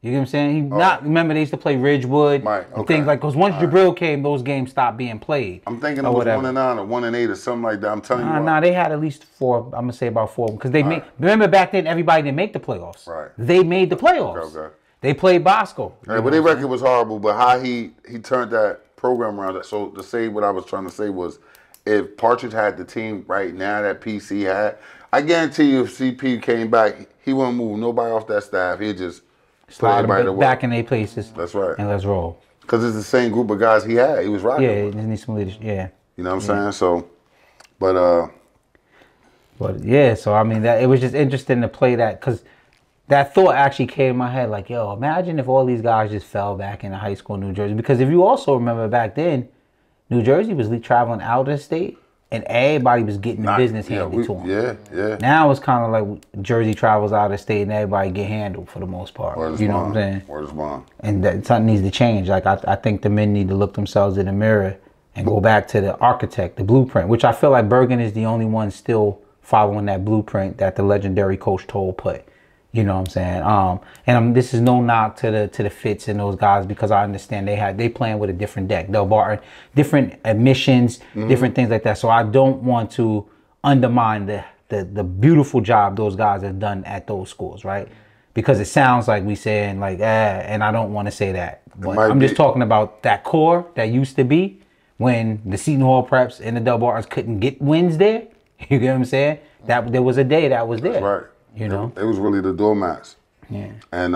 You know what I'm saying? Remember they used to play Ridgewood and things like, because once Jabril came, those games stopped being played. I'm thinking it was 1-9 or 1-8 or something like that. I'm telling you. Nah, they had at least 4. I'm gonna say about 4 because remember back then everybody didn't make the playoffs. Right. They made the playoffs. Okay. They played Bosco. Yeah, but their record was horrible. But how he turned that program around. So to say what I was trying to say was, if Partridge had the team right now that PC had, I guarantee you if CP came back, he wouldn't move nobody off that staff. He'd just slide them back in their places. That's right. And let's roll. Because it's the same group of guys he had. He was rocking. Yeah, it needs some leadership. Yeah. You know what I'm saying? So, but yeah, so I mean, that it was just interesting to play that, because that thought actually came in my head, like, yo, imagine if all these guys just fell back into high school in New Jersey. Because if you also remember back then, New Jersey was traveling out of the state, and everybody was getting the business handed to them. Yeah. Now it's kind of like Jersey travels out of the state, and everybody get handled for the most part. You know what I'm saying? Word is bond. And that something needs to change. Like I think the men need to look themselves in the mirror and go back to the architect, the blueprint, which I feel like Bergen is the only one still following that blueprint that the legendary Coach Toll put. You know what I'm saying? This is no knock to the Fitz and those guys, because I understand they playing with a different deck. Del Barton, different admissions, different things like that. So I don't want to undermine the beautiful job those guys have done at those schools, right? Because it sounds like we saying like, and I don't want to say that. But I'm just talking about that core that used to be when the Seton Hall Preps and the Del Bartons couldn't get wins there. You get what I'm saying? That there was a day that was there. That's right. You know, it was really the doormats. Yeah. And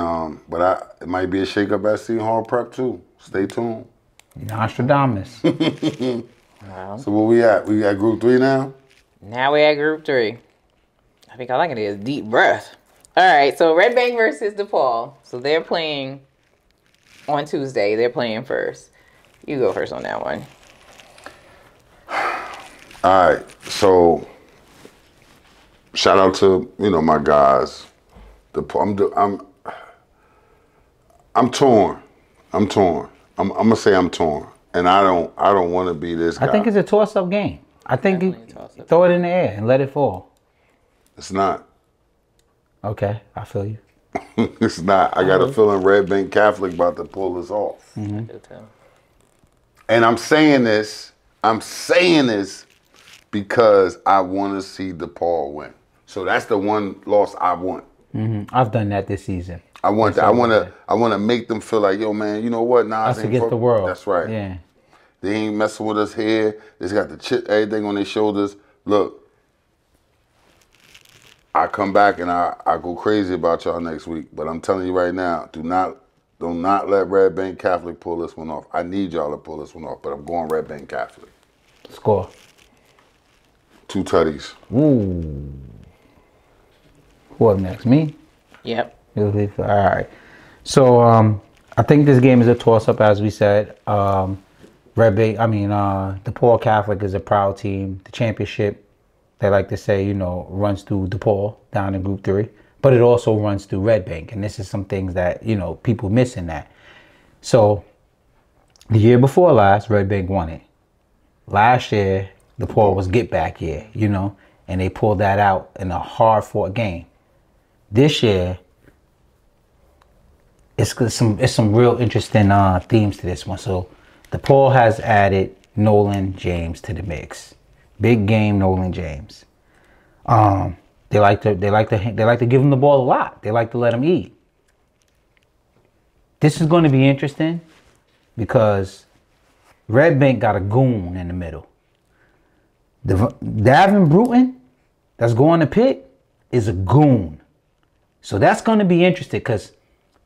but it might be a shakeup at Seton Hall Prep too. Stay tuned. Nostradamus. So where we at? We at Group 3 now? Now we at Group 3. I think all I can do is deep breath. All right, so Red Bank versus DePaul. So they're playing on Tuesday. They're playing first. You go first on that one. All right, so shout out to my guys. I'm torn. I'm gonna say I'm torn, and I don't want to be this guy. I think it's a toss-up game. I think you throw it in the air and let it fall. It's not. Okay, I feel you. It's not. I got a feeling Red Bank Catholic about to pull this off. Mm-hmm. And I'm saying this because I want to see DePaul win. So that's the one loss I want. Mm-hmm. I've done that this season. I want that. I want to make them feel like, yo, man, you know what? Us against the world. That's right. Yeah. They ain't messing with us here. They just got the chip, everything on their shoulders. Look, I come back and I go crazy about y'all next week. But I'm telling you right now, do not let Red Bank Catholic pull this one off. I need y'all to pull this one off, but I'm going Red Bank Catholic. Score. 2 tutties. Ooh. Who up next? Me? Yep. All right. So I think this game is a toss-up, as we said. DePaul Catholic is a proud team. The championship, they like to say, runs through DePaul down in Group 3, but it also runs through Red Bank, and this is some things that people miss in that. So The year before last, Red Bank won it. Last year, DePaul was get back year, and they pulled that out in a hard fought game. This year, it's some real interesting themes to this one. So DePaul has added Nolan James to the mix. Big game Nolan James. They like to give him the ball a lot. They like to let him eat. This is going to be interesting because Red Bank got a goon in the middle. Davin Bruton, that's going to Pitt, is a goon. So that's going to be interesting because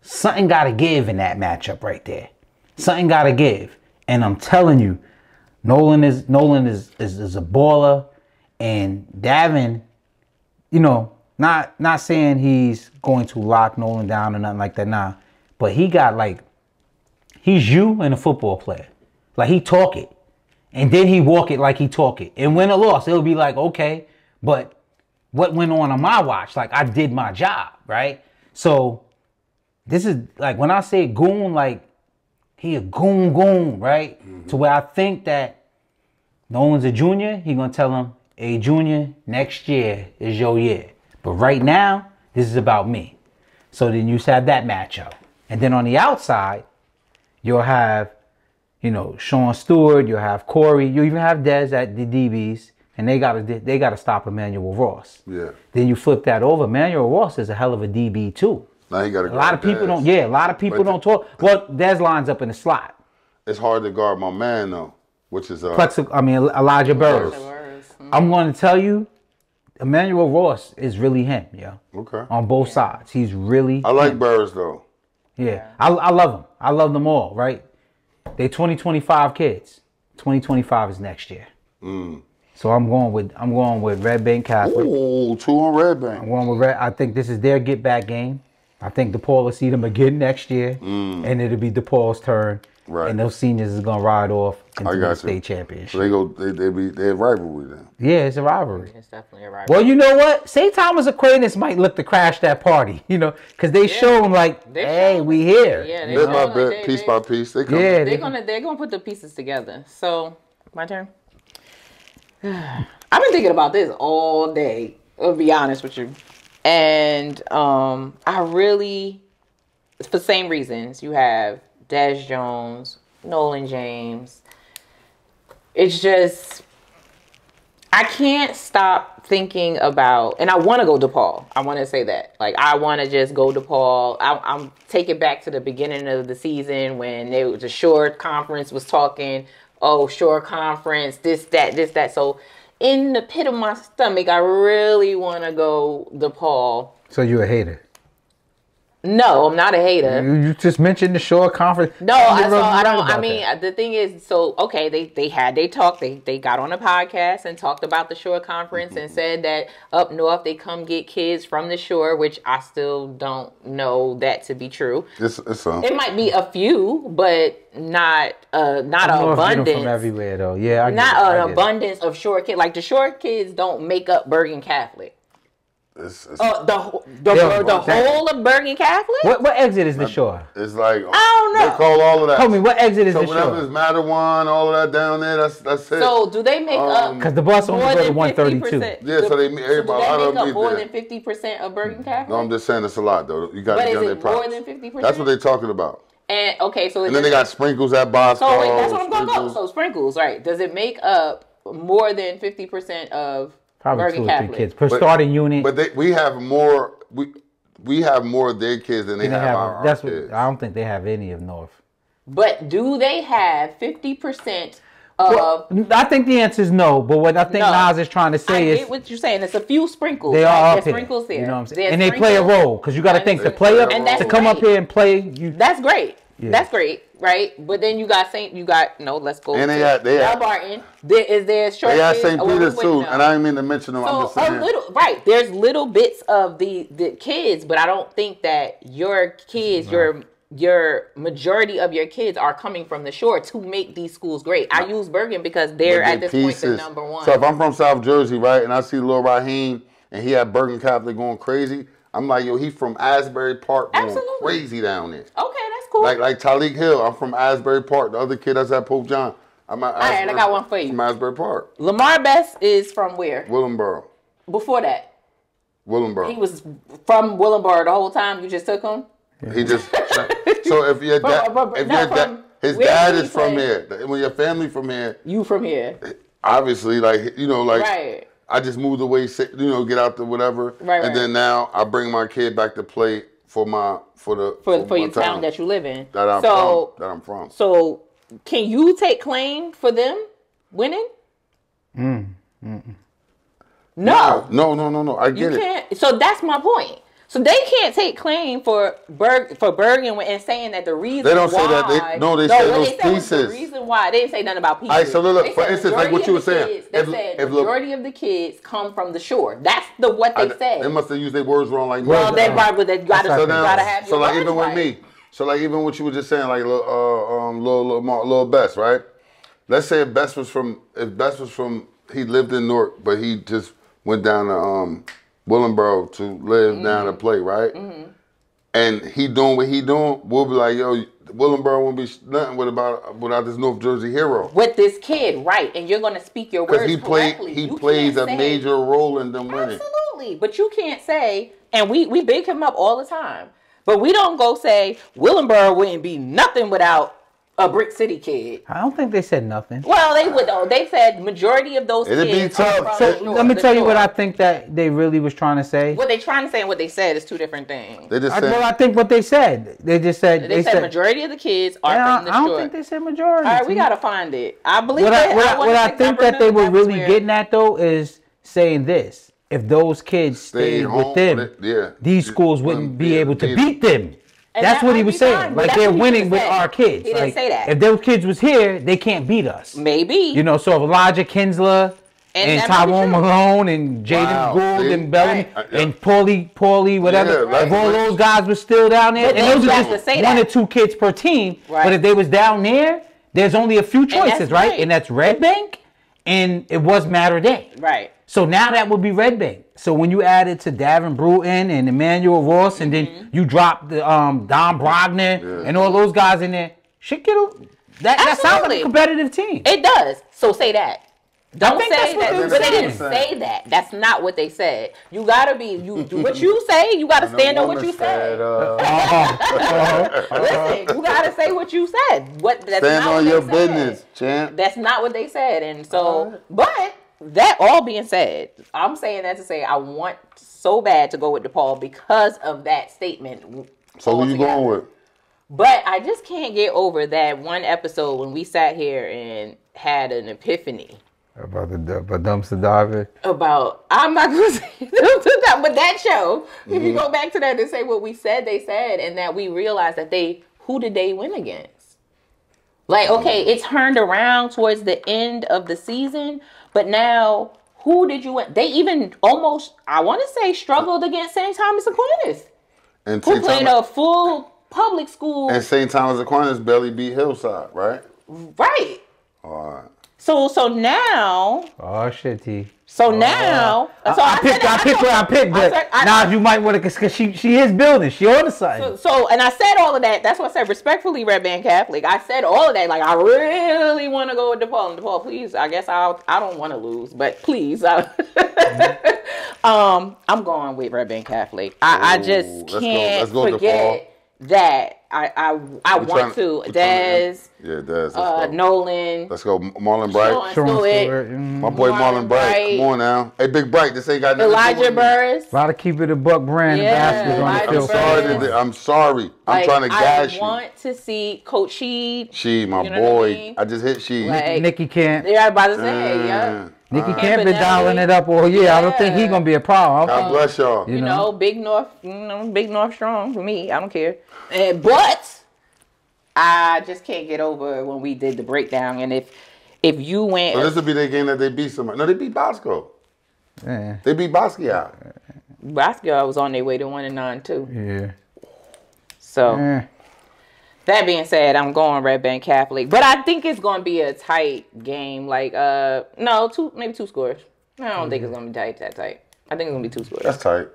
something got to give in that matchup right there. Something got to give. And I'm telling you, Nolan is a baller, and Davin, not saying he's going to lock Nolan down or nothing like that, nah. But he got he's you and a football player. Like he talk it, and then he walk it like he talk it. And win or loss, it'll be like, okay, but what went on my watch? Like I did my job, right? So this is like when I say goon, like he a goon, right? Mm-hmm. To where I think that Nolan's a junior, he gonna tell him, hey junior, next year is your year. But right now, this is about me. So then you have that matchup. And then on the outside, you'll have, Sean Stewart, you'll have Corey, you even have Dez at the DBs, and they gotta stop Emmanuel Ross. Yeah. Then you flip that over. Emmanuel Ross is a hell of a DB too. Now he got a lot of people don't. Yeah, a lot of people don't talk. Well, Dez lines up in the slot. It's hard to guard my man though, which is Elijah Burris. I'm going to tell you, Emmanuel Ross is really him, yo. Okay. On both sides, he's really. I like Burris though. Yeah, I love him. I love them all. Right? They 2025 kids. 2025 is next year. So I'm going with Red Bank Catholic. Ooh, 2 on Red Bank. I'm going with Red. I think this is their get back game. I think DePaul will see them again next year, and it'll be DePaul's turn. Right. And those seniors is gonna ride off into the state championship. So they're rivalry then. Yeah, it's a rivalry. It's definitely a rivalry. Well, you know what? St. Thomas Aquinas might look to crash that party, because they show them hey, we here. Yeah, bit by bit, piece by piece, they come. Yeah, they're gonna put the pieces together. So my turn. I've been thinking about this all day. I'll be honest with you, and I really, for the same reasons, you have Des Jones, Nolan James. It's just, I can't stop thinking about, and I want to go DePaul. I want to say that. I want to just go DePaul. I'm taking back to the beginning of the season when the Shore Conference was talking, Shore Conference, this, that. So in the pit of my stomach, I really want to go DePaul. So you're a hater? No, I'm not a hater. You just mentioned the Shore Conference. No, the thing is, they talked. They got on a podcast and talked about the Shore Conference and said that up north they come get kids from the Shore, which I still don't know that to be true. It might be a few, but not an abundance from everywhere though. Yeah, not an abundance of Shore kids. Like the Shore kids don't make up Bergen Catholic. The whole of Bergen Catholic? What exit is the Shore? It's like, I don't know. They call all of that. Tell me, what exit is the Shore? Whatever is Matterwan, all of that down there, that's it. So do they make up? Because the bus only go to 132. Yeah, so they make up more than 50% of Bergen Catholic? No, I'm just saying it's a lot though. You got to get their props. More than 50%? That's what they're talking about. And then they got Sprinkles at Bosco. So wait, that's what I'm gonna go. So Sprinkles, right? Does it make up more than 50% of? Probably Bergen 2 or 3 Catholic. kids per starting unit. But we have more. We have more of their kids than they have our kids. I don't think they have any of North. But do they have 50% of? Well, I think the answer is no. But what I think Nas is trying to say is, I get what you're saying. It's a few sprinkles. They are up here. Sprinkles there. You know what I'm saying? And they play a role because you got to think to play up to come up here and play. That's great. Yeah. That's great, right? But then you got let's go. And they had Barton. Is there short? They had St. Peter's too, and I didn't mean to mention them. So I'm just saying. There's little bits of the kids, but I don't think that your kids, your majority of your kids are coming from the Shore to make these schools great. I use Bergen because they're at this point the number one. So if I'm from South Jersey, right, and I see Lil Raheem and he had Bergen Catholic going crazy, I'm like, yo, he from Asbury Park going crazy down there. Okay, that's cool. Like Talik Hill. I'm from Asbury Park. The other kid that's at Pope John. I'm at All right, I got one for you. From Asbury Park. Lamar Best is from where? Willenboro. Before that? Willenboro. He was from Willenboro the whole time. You just took him? He just so if your dad, his dad is from here. When your family from here, you from here. Obviously, like right. I just moved away, get out to whatever, right. And then now I bring my kid back to play for your town that you live in. That I'm from. So can you take claim for them winning? No. No. I get it. Can't. So that's my point. So they can't take claim for Bergen and saying that the reason they don't why, say that. They say those pieces. The reason why they didn't say nothing about pieces. All right, so look, for instance, like what you were saying, they said majority of the kids come from the shore. That's what they said. They must have used their words wrong, like well, they gotta have. So like even with me, so like even what you were just saying, like little Best, right? Let's say if Best was from he lived in Newark, but he just went down to Willenboro to live down to play, right? Mm-hmm. And he doing what he doing, we'll be like, yo, Willenboro won't be nothing without this North Jersey hero. With this kid, right? And you're gonna speak your words correctly. He plays a major role in them winning. Absolutely, but you can't say, and we big him up all the time, but we don't go say Willenboro wouldn't be nothing without a Brick City kid. I don't think they said nothing. Well, they would though. They said majority of those kids are from so the shore, let me tell you what I think that they really was trying to say. What they trying to say and what they said is two different things. I think what they said. They said majority of the kids are from the shore. I don't think they said majority. All right, we gotta find it. I believe what I think that they were really getting at though is saying this: if those kids stayed with them, these schools wouldn't be able to beat them. And that's what he was saying. Like they're winning with our kids. He didn't say that. If those kids was here, they can't beat us. Maybe. So if Elijah Kinsler and Tyrone Malone and Jaden Gould and Bellamy and Paulie, whatever, if all those guys were still down there, and those are just one or two kids per team. Right. But if they was down there, there's only a few choices, right? And that's Red Bank, and it was Matter Day. Right. So now that would be Red Bank. So when you add it to Davin Bruton and Emmanuel Ross, and then you drop the Don Brogner and all those guys in there, that sounds like a competitive team. It does. So say that. Don't say that. But they didn't say that. That's not what they said. You gotta be what you say. You gotta stand on what you said. Listen, you gotta say what you said. Stand on your business, champ. That's not what they said, and so, but. That all being said, I'm saying that to say I want so bad to go with DePaul because of that statement. So who you going with? But I just can't get over that one episode when we sat here and had an epiphany. About the dumpster diving? I'm not going to say that, but that show, if you go back to that and say what we said, they said, and that we realized that who did they win against? Like, okay, it turned around towards the end of the season, but now, who did you win? They even almost, I want to say, struggled against St. Thomas Aquinas. Who played a full public school. And St. Thomas Aquinas barely beat Hillside, right? Right. All right. So now. Oh, shit, T. So now. So I picked, but now you might want to, because she is building. She on the side. So, and I said all of that. That's what I said, respectfully, Red Band Catholic. I said all of that. Like, I really want to go with DePaul. And DePaul, please. I guess I don't want to lose, but please. I'm going with Red Band Catholic. I just can't forget that. I want to. Dez. Yeah, Dez. Nolan. Let's go. Marlon Bright. Sean Stewart. My boy Marlon Bright. Come on now. Hey, Big Bright. This ain't got nothing Elijah Burris. A lot of keep it a buck brand baskets on the field. I'm sorry. I'm trying to gas you. I want to see Coach Sheed. My boy. I just hit Sheed. Like, Nikki Camp. They're about to say, yeah. Nikki Camp been dialing it up all year. I don't think he's gonna be a problem. God bless y'all. You know, Big North, Big North strong for me. I don't care. But I just can't get over when we did the breakdown. And if you went, this would be the game that they beat somebody. No, they beat Bosco. Yeah. They beat Basquiat. Basquiat was on their way to 1-9 too. Yeah. So that being said, I'm going Red Bank Catholic, but I think it's going to be a tight game. Like maybe two scores. I don't think it's going to be that tight. I think it's going to be 2 scores. That's tight.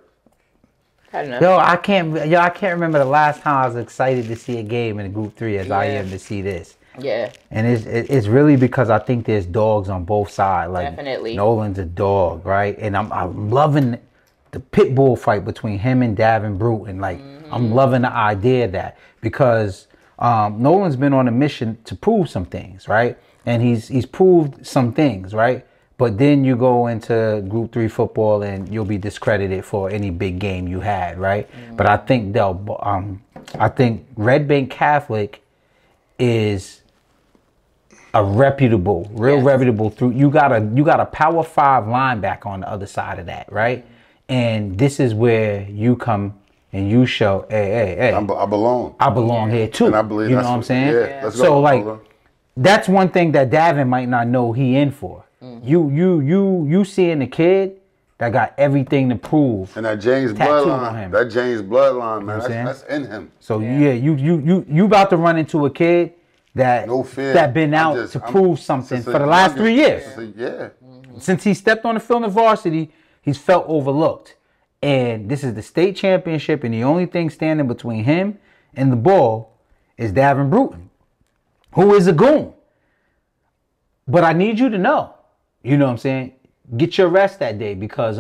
I can't remember the last time I was excited to see a game in Group 3 as I am to see this. Yeah. And it's really because I think there's dogs on both sides. Like, definitely. Nolan's a dog, right? And I'm loving the pit bull fight between him and Davin Bruton. Like, I'm loving the idea of that because Nolan's been on a mission to prove some things, right? And he's proved some things, right? But then you go into Group 3 football and you'll be discredited for any big game you had, right? But I think I think Red Bank Catholic is a reputable, reputable through. You got a Power 5 linebacker on the other side of that, right? And this is where you come and you show, hey, I belong. I belong here too. And I believe you know what I'm saying? Yeah. Let's so go. like, that's one thing that Davin might not know he in for. You seeing the kid that got everything to prove. And that James bloodline, man, that's in him. So you about to run into a kid that no fear. That been out to prove something for the last 3 years. Since he stepped on the field in varsity, he's felt overlooked. And this is the state championship, and the only thing standing between him and the ball is Davin Bruton, who is a goon. But I need you to know, you know what I'm saying? Get your rest that day because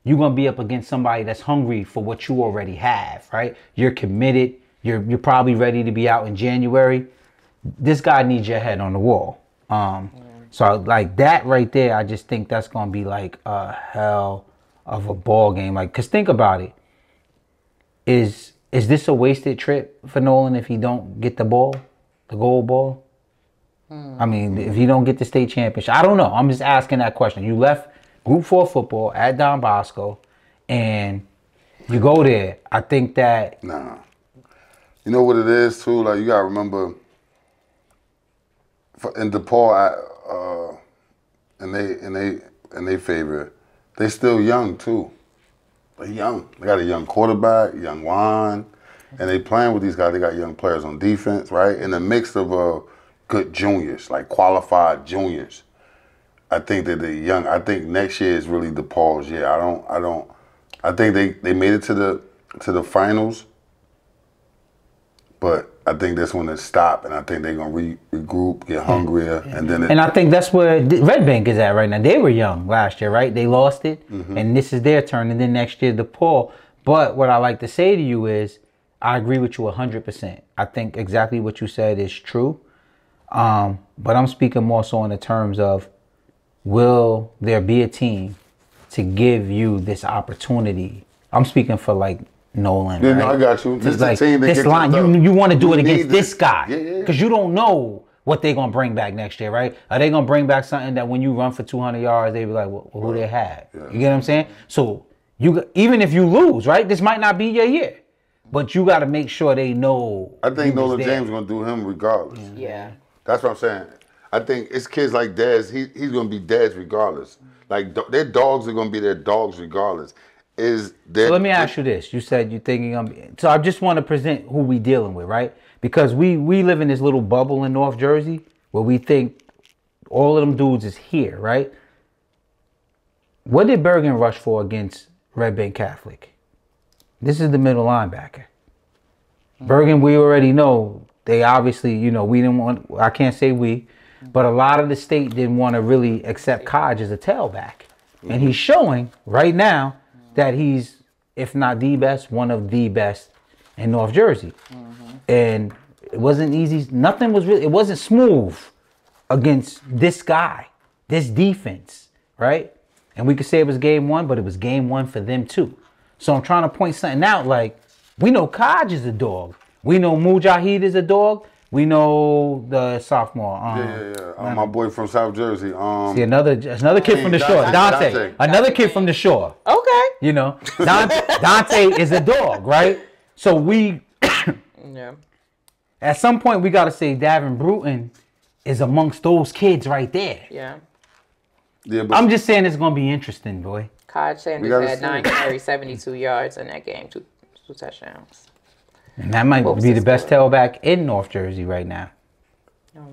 you're going to be up against somebody that's hungry for what you already have, right? You're committed. You're probably ready to be out in January. This guy needs your head on the wall. So like that right there, I just think that's going to be like a hell of a ball game. Like, cause think about it. Is this a wasted trip for Nolan if he don't get the ball, the gold ball? I mean, if you don't get the state championship, I don't know. I'm just asking that question. You left Group 4 football at Don Bosco, and you go there. I think that you know what it is too. Like you gotta remember. In DePaul, and they favor, they still young too. They young. They got a young quarterback, young line, and they playing with these guys. They got young players on defense, right? In the mix of good juniors, like qualified juniors. I think that they're young. I think next year is really DePaul's year. I think they made it to the finals, but I think that's when it stopped, and I think they're gonna regroup, get hungrier, and then. And I think that's where Red Bank is at right now. They were young last year, right? They lost it, and this is their turn, and then next year DePaul. But what I like to say to you is, I agree with you 100%. I think exactly what you said is true, but I'm speaking more so in the terms of, will there be a team to give you this opportunity? I'm speaking for like Nolan. Yeah, right? no, I got you. This like, team that this line, you want to do it against this guy because you don't know what they're gonna bring back next year, right? Are they gonna bring back something that when you run for 200 yards, they be like, well, who they had? You get what I'm saying? So even if you lose, right, this might not be your year, but you got to make sure they know. I think Nolan James gonna do him regardless. Yeah, that's what I'm saying. I think it's kids like Dez. He's gonna be Dez regardless. Like their dogs are gonna be their dogs regardless. So let me ask you this. You said you're thinking so I just want to present who we dealing with, right? Because we live in this little bubble in North Jersey where we think all of them dudes is here, right? What did Bergen rush for against Red Bank Catholic? This is the middle linebacker. Bergen, we already know, they obviously, we didn't want, I can't say we, but a lot of the state didn't want to really accept Kodge as a tailback. And he's showing right now that he's, if not the best, one of the best in North Jersey. And it wasn't easy. Nothing was really, it wasn't smooth against this guy, this defense, right? And we could say it was game one, but it was game one for them too. So I'm trying to point something out, like, we know Kodge is a dog. We know Mujahid is a dog. We know the sophomore. My boy from South Jersey. See, another kid from the shore. Dante. Another kid from the shore. Okay. Dante is a dog, right? So we, at some point, we got to say Davin Bruton is amongst those kids right there. Yeah. But I'm just saying it's going to be interesting, boy. Kodge Sanders had 9 carries, 72 yards in that game, two touchdowns. And that might be the best tailback in North Jersey right now.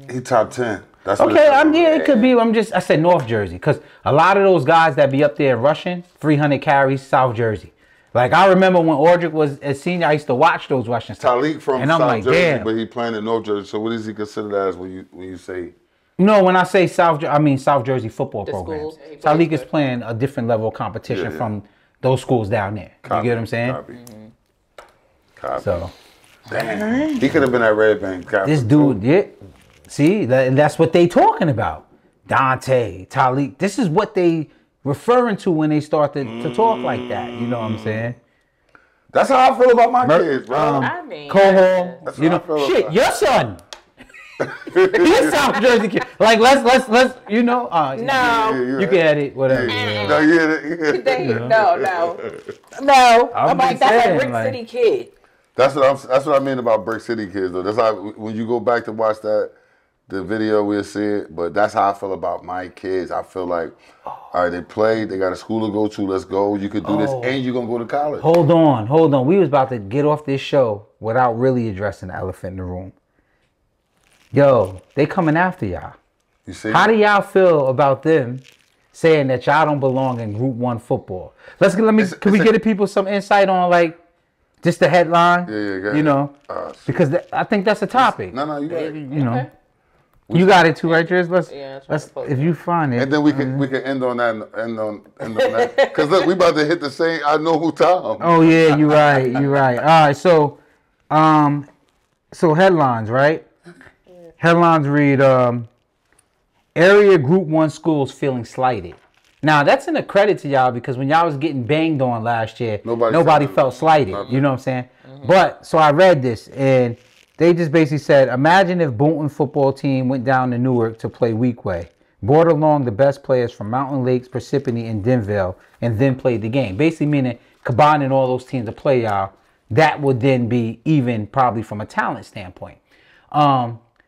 He top 10. That's okay. It could be. I said North Jersey because a lot of those guys that be up there rushing 300 carries, South Jersey. Like I remember when Audric was a senior, I used to watch those Western State. Talik from and I'm South like, Jersey, damn. but he playing in North Jersey. So what is he considered as when you say? No, when I say I mean South Jersey football programs. schools. He plays Talik is for- playing a different level of competition Yeah. from those schools down there. You get what I'm saying? Copy. So Damn. He could have been at Red Bank. this dude, yeah. See, that's what they talking about. Dante, Talik. This is what they referring to when they start to talk like that. You know what I'm saying? That's how I feel about my kids, bro. I mean, Cohol, That's you what I know, feel shit, about. your son. He's South Jersey kid. Like let's you know, no. you can edit whatever. Yeah. No, yeah. No. I'm I'm like, just that's saying, a Brick like- City kid. That's what I mean about Brick City kids though. That's how when you go back to watch the video we'll see it. But that's how I feel about my kids. I feel like, all right, they played, they got a school to go to. Let's go. You could do this, and you're gonna go to college. Hold on. We was about to get off this show without really addressing the elephant in the room. Yo, they coming after y'all. You see? How do y'all feel about them saying that y'all don't belong in Group 1 football? Can we get people some insight on like just the headline? Yeah, go ahead. You know, because I think that's a topic. No, you right. You know, you got it too, right, Trish? Yeah, Let's if you find it. And then we can end on that. End on that. Because look, we about to hit the same. I know who Tom. Oh yeah, you're right. All right, so headlines, right? Headlines read, area Group 1 schools feeling slighted. Now, that's an credit to y'all because when y'all was getting banged on last year, nobody felt slighted. Nothing. You know what I'm saying? But, so I read this, and they just basically said, imagine if Boonton football team went down to Newark to play Weequay, brought along the best players from Mountain Lakes, Parsippany, and Denville, and then played the game. Basically meaning combining all those teams to play y'all, that would then be even probably from a talent standpoint.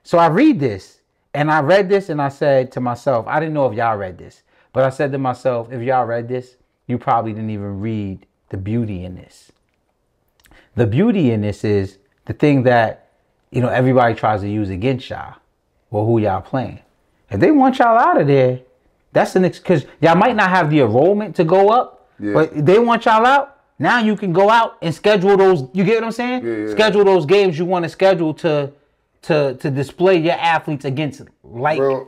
So I read this, and I read this, and I said to myself, I didn't know if y'all read this, but I said to myself, if y'all read this, you probably didn't even read the beauty in this. The beauty in this is the thing that, you know, everybody tries to use against y'all or who y'all playing. If they want y'all out of there, that's the next, because y'all might not have the enrollment to go up, but if they want y'all out, now you can go out and schedule those, you get what I'm saying? Yeah. Schedule those games you want to schedule to display your athletes against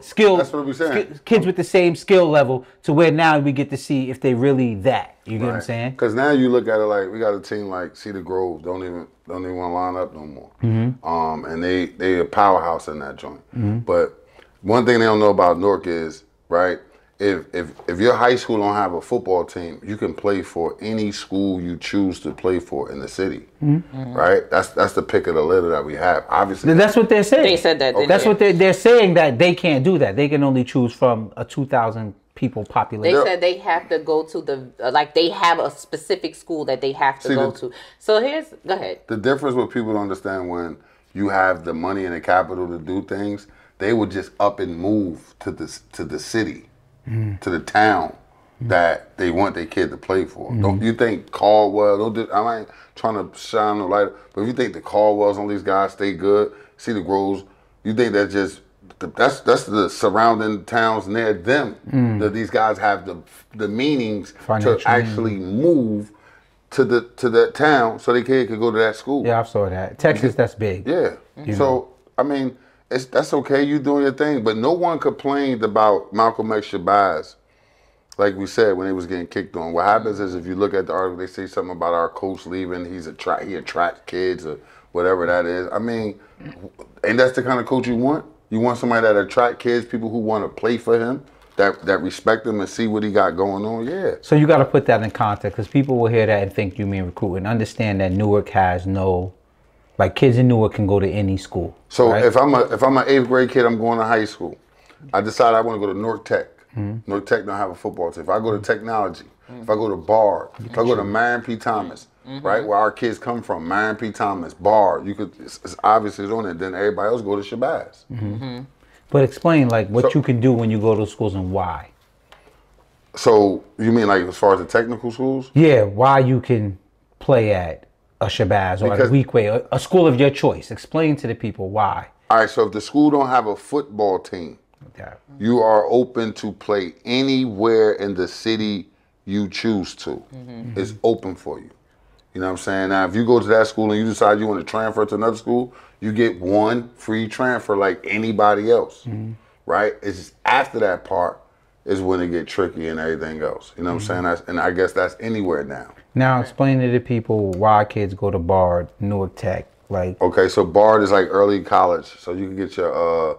skill. That's what we saying. Kids with the same skill level to where now we get to see if they really that. You get what I'm saying? Because now you look at it like we got a team like Cedar Grove don't even want to line up no more. And they a powerhouse in that joint. But one thing they don't know about Newark is right. If your high school don't have a football team, you can play for any school you choose to play for in the city, right? That's the pick of the litter that we have. Obviously, that's what they're saying. They said that. Okay. That's what they're saying, that they can't do that. They can only choose from a 2,000 people population. They said they have to go to they have a specific school that they have to go to. So go ahead. The difference what people don't understand when you have the money and the capital to do things, they would just up and move to the city. To the town that they want their kid to play for. Don't you think Caldwell? I ain't trying to shine the light, but if you think the Caldwells on these guys stay good, Cedar Groves, you think that's the surrounding towns near them that these guys have the meanings to actually move to that town so their kid could go to that school. Yeah, I saw that. Texas, that's big. Yeah. So I mean. That's okay, you doing your thing, but no one complained about Malcolm X Shabazz, like we said, when he was getting kicked on. What happens is if you look at the article, they say something about our coach leaving, he attracts kids or whatever that is. I mean, ain't that's the kind of coach you want? You want somebody that attract kids, people who want to play for him, that respect him and see what he got going on, yeah. So you got to put that in context, because people will hear that and think you mean recruiting. Understand that Newark has no... Like kids in Newark can go to any school. So right? if I'm an 8th grade kid, I'm going to high school. I decide I want to go to North Tech. North Tech don't have a football team. If I go to Technology, if I go to Bard, if I go to Marion P. Thomas, right, where our kids come from, Marion P. Thomas, Bard, it's obviously on it. Then everybody else go to Shabazz. But explain like what you can do when you go to schools and why. So you mean like as far as the technical schools? Yeah, why you can play at a Shabazz or a Weequay, a school of your choice. Explain to the people why. All right, so if the school don't have a football team, you are open to play anywhere in the city you choose to. It's open for you. You know what I'm saying? Now, if you go to that school and you decide you want to transfer to another school, you get one free transfer like anybody else, right? It's just after that part is when it get tricky and everything else. You know what I'm saying? And I guess that's anywhere now. Now, explain to the people why kids go to Bard, Newark Tech. Like, okay, so Bard is like early college, so you can get your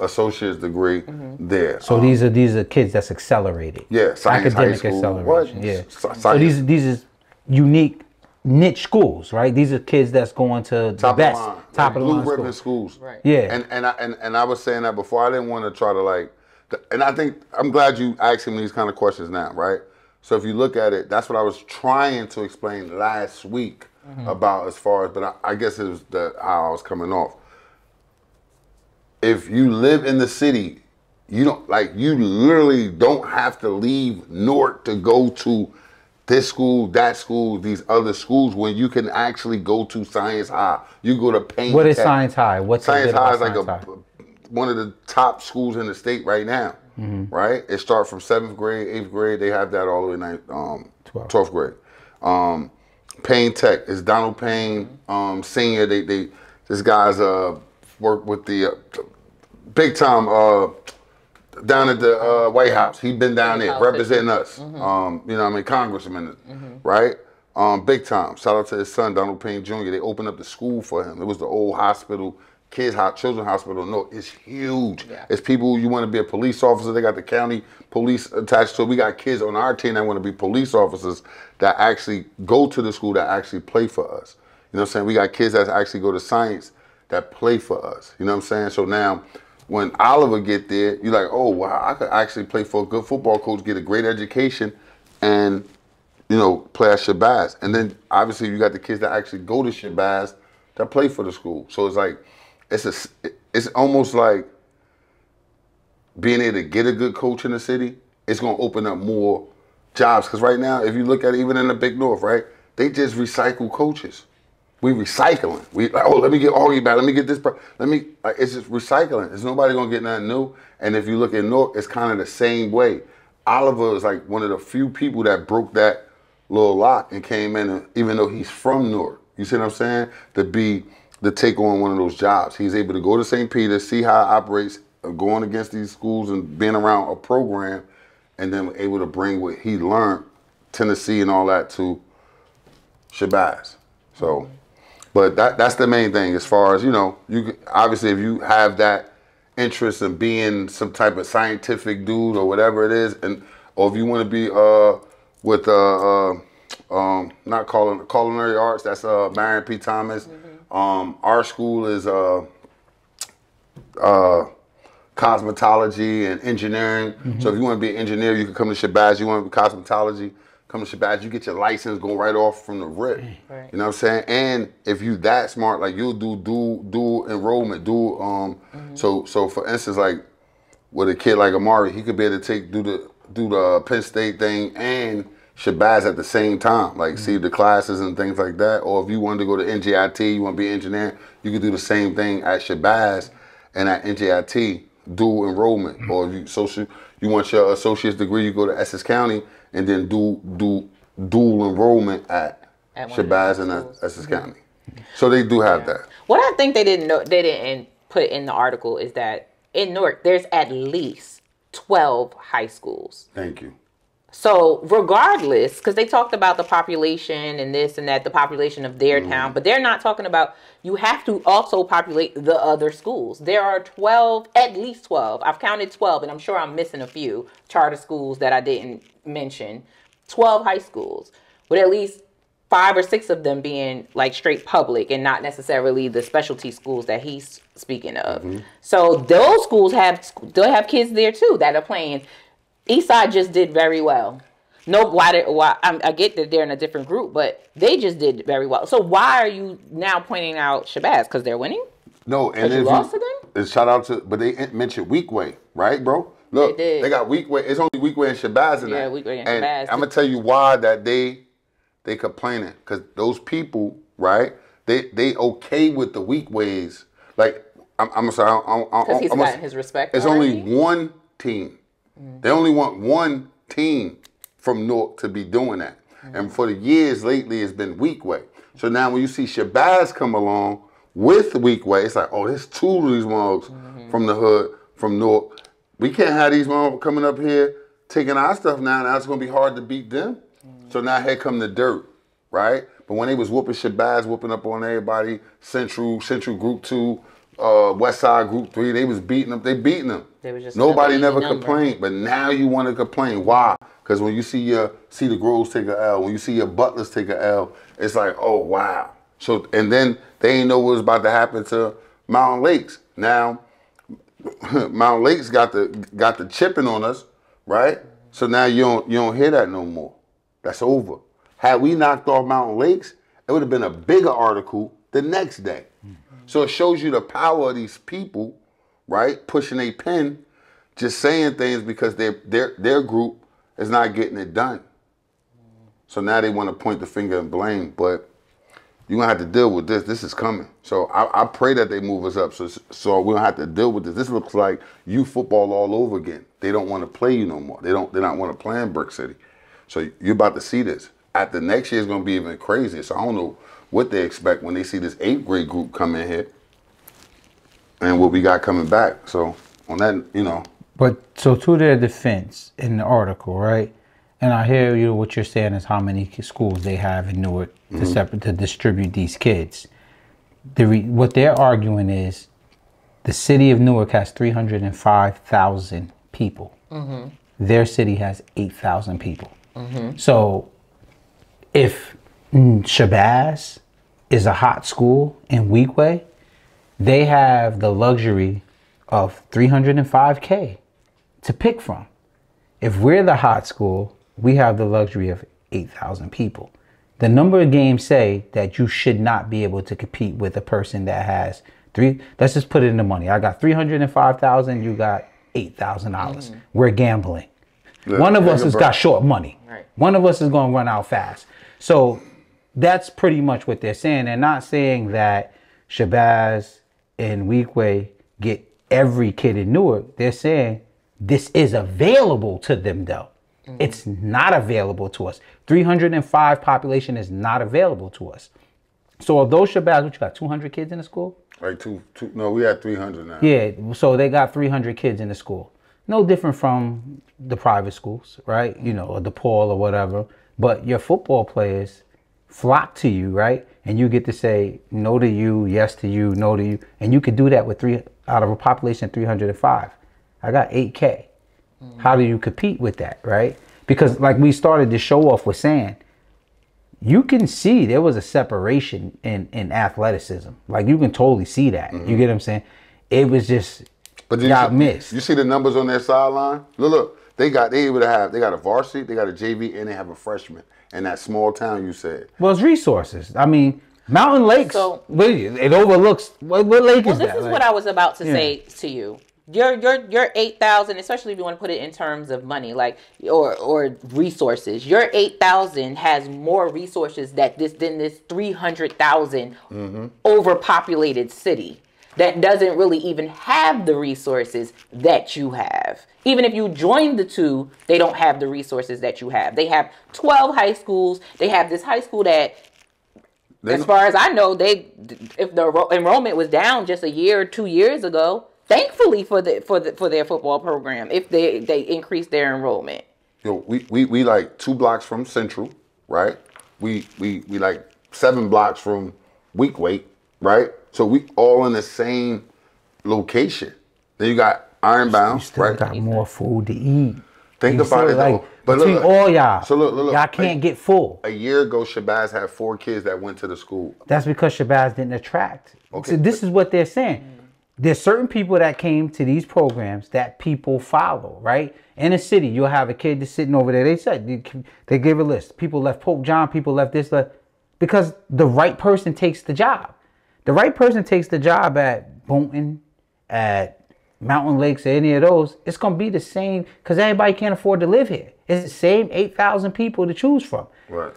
associate's degree there. So these are kids that's accelerated. Yeah, science academic high school. acceleration. What? Yeah. Science. So these is unique niche schools, right? These are kids that's going to the best, top of the line blue ribbon schools. Right. Yeah. And I was saying that before. I didn't want to try to like, and I think I'm glad you asking me these kind of questions now, right? So if you look at it, that's what I was trying to explain last week about as far as, but I guess it was how I was coming off. If you live in the city, you literally don't have to leave Newark to go to this school, that school, these other schools when you can actually go to Science High. You go to Payne What is Tech. Science High? What's Science High is like High? one of the top schools in the state right now, right? It starts from 7th grade, 8th grade. They have that all the way to 12th grade. Payne Tech is Donald Payne, senior. This guy's worked with the big time down at the White House. He's been down there representing us. You know what I mean? Congressman, right? Big time. Shout out to his son, Donald Payne Jr. They opened up the school for him. It was the old hospital, children's hospital. No, it's huge. Yeah. It's people, you want to be a police officer. They got the county police attached to it. We got kids on our team that want to be police officers that actually go to the school that actually play for us. You know what I'm saying? We got kids that actually go to science that play for us. You know what I'm saying? So now, when Oliver get there, you're like, oh, wow, I could actually play for a good football coach, get a great education, and, you know, play at Shabazz. And then, obviously, you got the kids that actually go to Shabazz that play for the school. So it's like, it's almost like being able to get a good coach in the city, it's going to open up more jobs. Because right now, if you look at it, even in the Big North, right, they just recycle coaches. We recycling. We like, oh, let me get Augie back. Let me get this. It's just recycling. There's nobody gonna get nothing new. And if you look at Newark, it's kind of the same way. Oliver is like one of the few people that broke that little lock and came in, and even though he's from Newark, you see what I'm saying? To take on one of those jobs. He's able to go to St. Peter, see how it operates, going against these schools and being around a program, and then able to bring what he learned, Tennessee and all that, to Shabazz. So. But that's the main thing as far as, you know, obviously if you have that interest in being some type of scientific dude or whatever it is, or if you want to be with not culinary arts, that's Marion P. Thomas. Our school is cosmetology and engineering. So if you want to be an engineer, you can come to Shabazz. You want to be cosmetology, come to Shabazz, you get your license, go right off from the rip. Right. You know what I'm saying? And if you that smart, like you'll do dual enrollment, so for instance, like with a kid like Amari, he could be able to do the Penn State thing and Shabazz at the same time, like see the classes and things like that. Or if you wanted to go to NJIT, you want to be an engineer, you could do the same thing at Shabazz and at NJIT, dual enrollment. Or if you want your associate's degree, you go to Essex County and then do dual enrollment at Shabazz and Essex County. So they do have that. What I think they didn't put in the article is that in Newark there's at least 12 high schools. Thank you. So regardless, because they talked about the population and this and that, the population of their town, but they're not talking about, you have to also populate the other schools. There are 12, at least 12. I've counted 12, and I'm sure I'm missing a few charter schools that I didn't mention. 12 high schools, with at least 5 or 6 of them being like straight public and not necessarily the specialty schools that he's speaking of. So those schools they'll have kids there too that are playing. Eastside just did very well. I get that they're in a different group, but they just did very well. So why are you now pointing out Shabazz? Because they're winning? No, and you lost to them? And shout out to, but they mentioned Weekway, right, bro? Look, they got Weekway. It's only Weekway and Shabazz in that. Yeah, Weekway and Shabazz. I'm gonna tell you why that they complaining, because those people, right? They okay with the Weekways. Like I'm sorry, because he's gotten his respect. It's only one team. They only want one team from Newark to be doing that. And for the years lately, it's been Weekway. So now when you see Shabazz come along with Weekway, it's like, oh, there's two of these mugs from the hood, from Newark. We can't have these mugs coming up here taking our stuff now. Now it's going to be hard to beat them. So now here come the dirt, right? But when they was whooping Shabazz, whooping up on everybody, Central Group 2, West Side Group 3, they was beating them. They beating them. Nobody never complained, but now you want to complain. Why? Because when you see the Groves take a L, when you see your Butlers take a L, it's like, oh wow. So and then they ain't know what was about to happen to Mountain Lakes. Now Mountain Lakes got the chipping on us, right? So now you don't hear that no more. That's over. Had we knocked off Mountain Lakes, it would have been a bigger article the next day. So it shows you the power of these people, right? Pushing a pen, just saying things because their group is not getting it done. So now they want to point the finger and blame, but you're going to have to deal with this. This is coming. So I pray that they move us up so we don't have to deal with this. This looks like youth football all over again. They don't want to play you no more. They don't want to play in Brick City. So you're about to see this. At the next year is going to be even crazier. So I don't know what they expect when they see this 8th grade group come in here and what we got coming back. So on that, you know. But so to their defense in the article, right? And I hear what you're saying is how many schools they have in Newark to distribute these kids. What they're arguing is the city of Newark has 305,000 people. Their city has 8,000 people. So if Shabazz is a hot school in Weekway, they have the luxury of 305K to pick from. If we're the hot school, we have the luxury of 8,000 people. The number of games say that you should not be able to compete with a person that has let's just put it in the money. I got 305,000, you got $8,000. We're gambling. Yeah, one of us has got short money. Right. One of us is going to run out fast. So that's pretty much what they're saying. They're not saying that Shabazz and Weekway get every kid in Newark. They're saying this is available to them, though. It's not available to us. 305 population is not available to us. So although Shabazz, what you got, 200 kids in the school? Like no, we had 300 now. Yeah, so they got 300 kids in the school. No different from the private schools, right? You know, or DePaul or whatever. But your football players flock to you, right? And you get to say no to you, yes to you, no to you. And you could do that with out of a population of 305. I got 8K. How do you compete with that, right? Because like we started the show off with saying, you can see there was a separation in athleticism. Like you can totally see that. You get what I'm saying? It was just got missed. You see the numbers on their sideline? Look, they got a varsity, they got a JV, and they have a freshman in that small town you said. Well, it's resources. I mean, Mountain Lakes, it overlooks, what lake is that? This is what I was about to say to you. Your 8,000, especially if you want to put it in terms of money, like or resources. Your 8,000 has more resources than this 300,000 overpopulated city that doesn't really even have the resources that you have. Even if you join the two, they don't have the resources that you have. They have 12 high schools. They have this high school that, as far as I know, if the enrollment was down just a year or 2 years ago. Thankfully for their football program, if they increase their enrollment. You know, we like 2 blocks from Central, right? We like 7 blocks from Weekway, right? So we all in the same location. Then you got Ironbound, you still right? Got more food to eat. Think about it though. But between all y'all, so look, y'all can't get full. A year ago, Shabazz had 4 kids that went to the school. That's because Shabazz didn't attract. Okay, so this is what they're saying. There's certain people that came to these programs that people follow, right? In a city, you'll have a kid that's sitting over there. They said, they gave a list. People left Pope John, people left this, because the right person takes the job. The right person takes the job at Boonton, at Mountain Lakes, or any of those. It's going to be the same, because everybody can't afford to live here. It's the same 8,000 people to choose from. Right.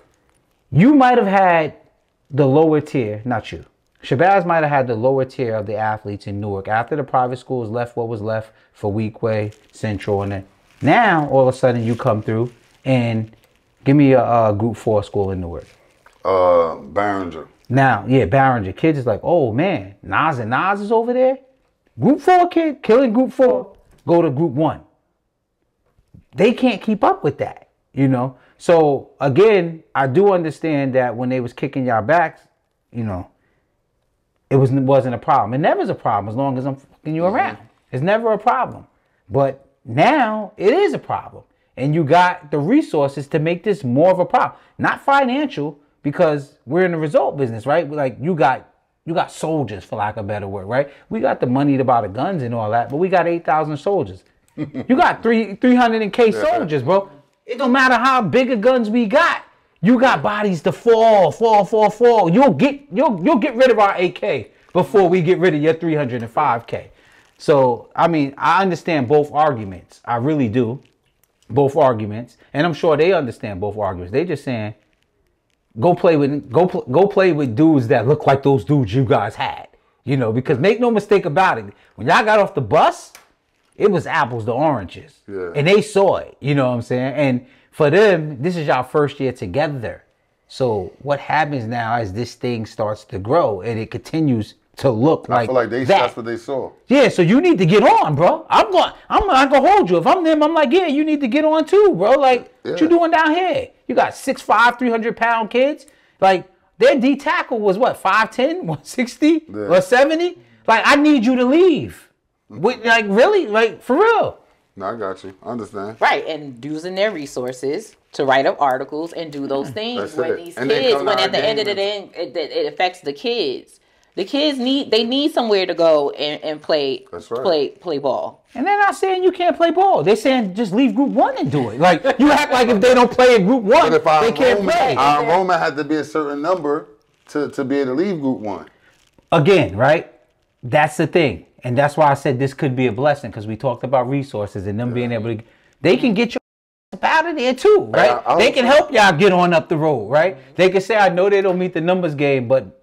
You might have had the lower tier, not you. Shabazz might have had the lower tier of the athletes in Newark. After the private schools left what was left for Weekway, Central, and then now all of a sudden you come through and Give me a Group 4 school in Newark. Barringer. Now, yeah, Barringer. Kids is like, oh man, Nas and Nas is over there. Group 4 kid, killing Group 4, go to Group 1. They can't keep up with that, you know? So, again, I do understand that when they was kicking y'all backs, you know, it wasn't a problem. It never's a problem as long as I'm fucking you around. It's never a problem. But now, it is a problem. And you got the resources to make this more of a problem. Not financial, because we're in the result business, right? Like, you got soldiers, for lack of a better word, right? We got the money to buy the guns and all that, but we got 8,000 soldiers. You got 300K soldiers, bro. It don't matter how big of guns we got. You got bodies to fall. You'll get rid of our AK before we get rid of your 305K. So, I mean, I understand both arguments. I really do. Both arguments. And I'm sure they understand both arguments. They just saying, go play with dudes that look like those dudes you guys had. You know, because make no mistake about it. When y'all got off the bus, it was apples to oranges. Yeah. And they saw it. You know what I'm saying? And for them, this is y'all first year together. So what happens now is this thing starts to grow and it continues to look like I feel like that's what they saw. Yeah, so you need to get on, bro. I'm not gonna hold you. If I'm them, I'm like, yeah, you need to get on too, bro. Like, what you doing down here? You got 6'5", 300-pound kids. Like, their D tackle was what, 5'10", 160, or 70? Like, I need you to leave. Like, really? Like, for real. No, I got you. I understand. Right, and using their resources to write up articles and do those things when these kids, when at the end of the day, it affects the kids. The kids need somewhere to go and play. That's right. Play ball. And they're not saying you can't play ball. They're saying just leave Group 1 and do it. Like, you act like if they don't play in Group 1, they can't play. Our enrollment had to be a certain number to be able to leave Group 1. Again, right? That's the thing. And that's why I said this could be a blessing, because we talked about resources and them being able to, they can get you up out of there too, right? They can help y'all get on up the road, right? They can say, I know they don't meet the numbers game, but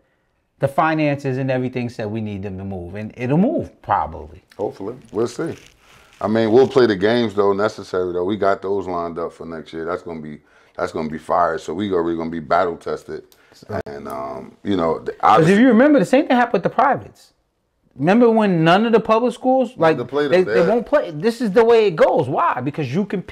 the finances and everything said we need them to move, and it'll move probably. Hopefully, we'll see. I mean, we'll play the games though necessary though. We got those lined up for next year. That's gonna be fire. So we already gonna be battle tested, and you know, because if you remember, the same thing happened with the privates. Remember when none of the public schools, like, they won't play. This is the way it goes. Why? Because you can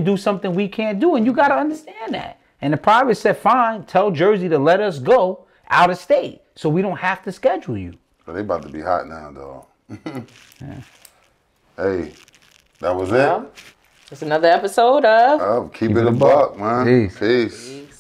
do something we can't do, and you got to understand that. And the private said, fine, tell Jersey to let us go out of state so we don't have to schedule you. But they about to be hot now, dog. Hey, that was it. It's another episode of Keep It a Buck, man. Peace. Peace.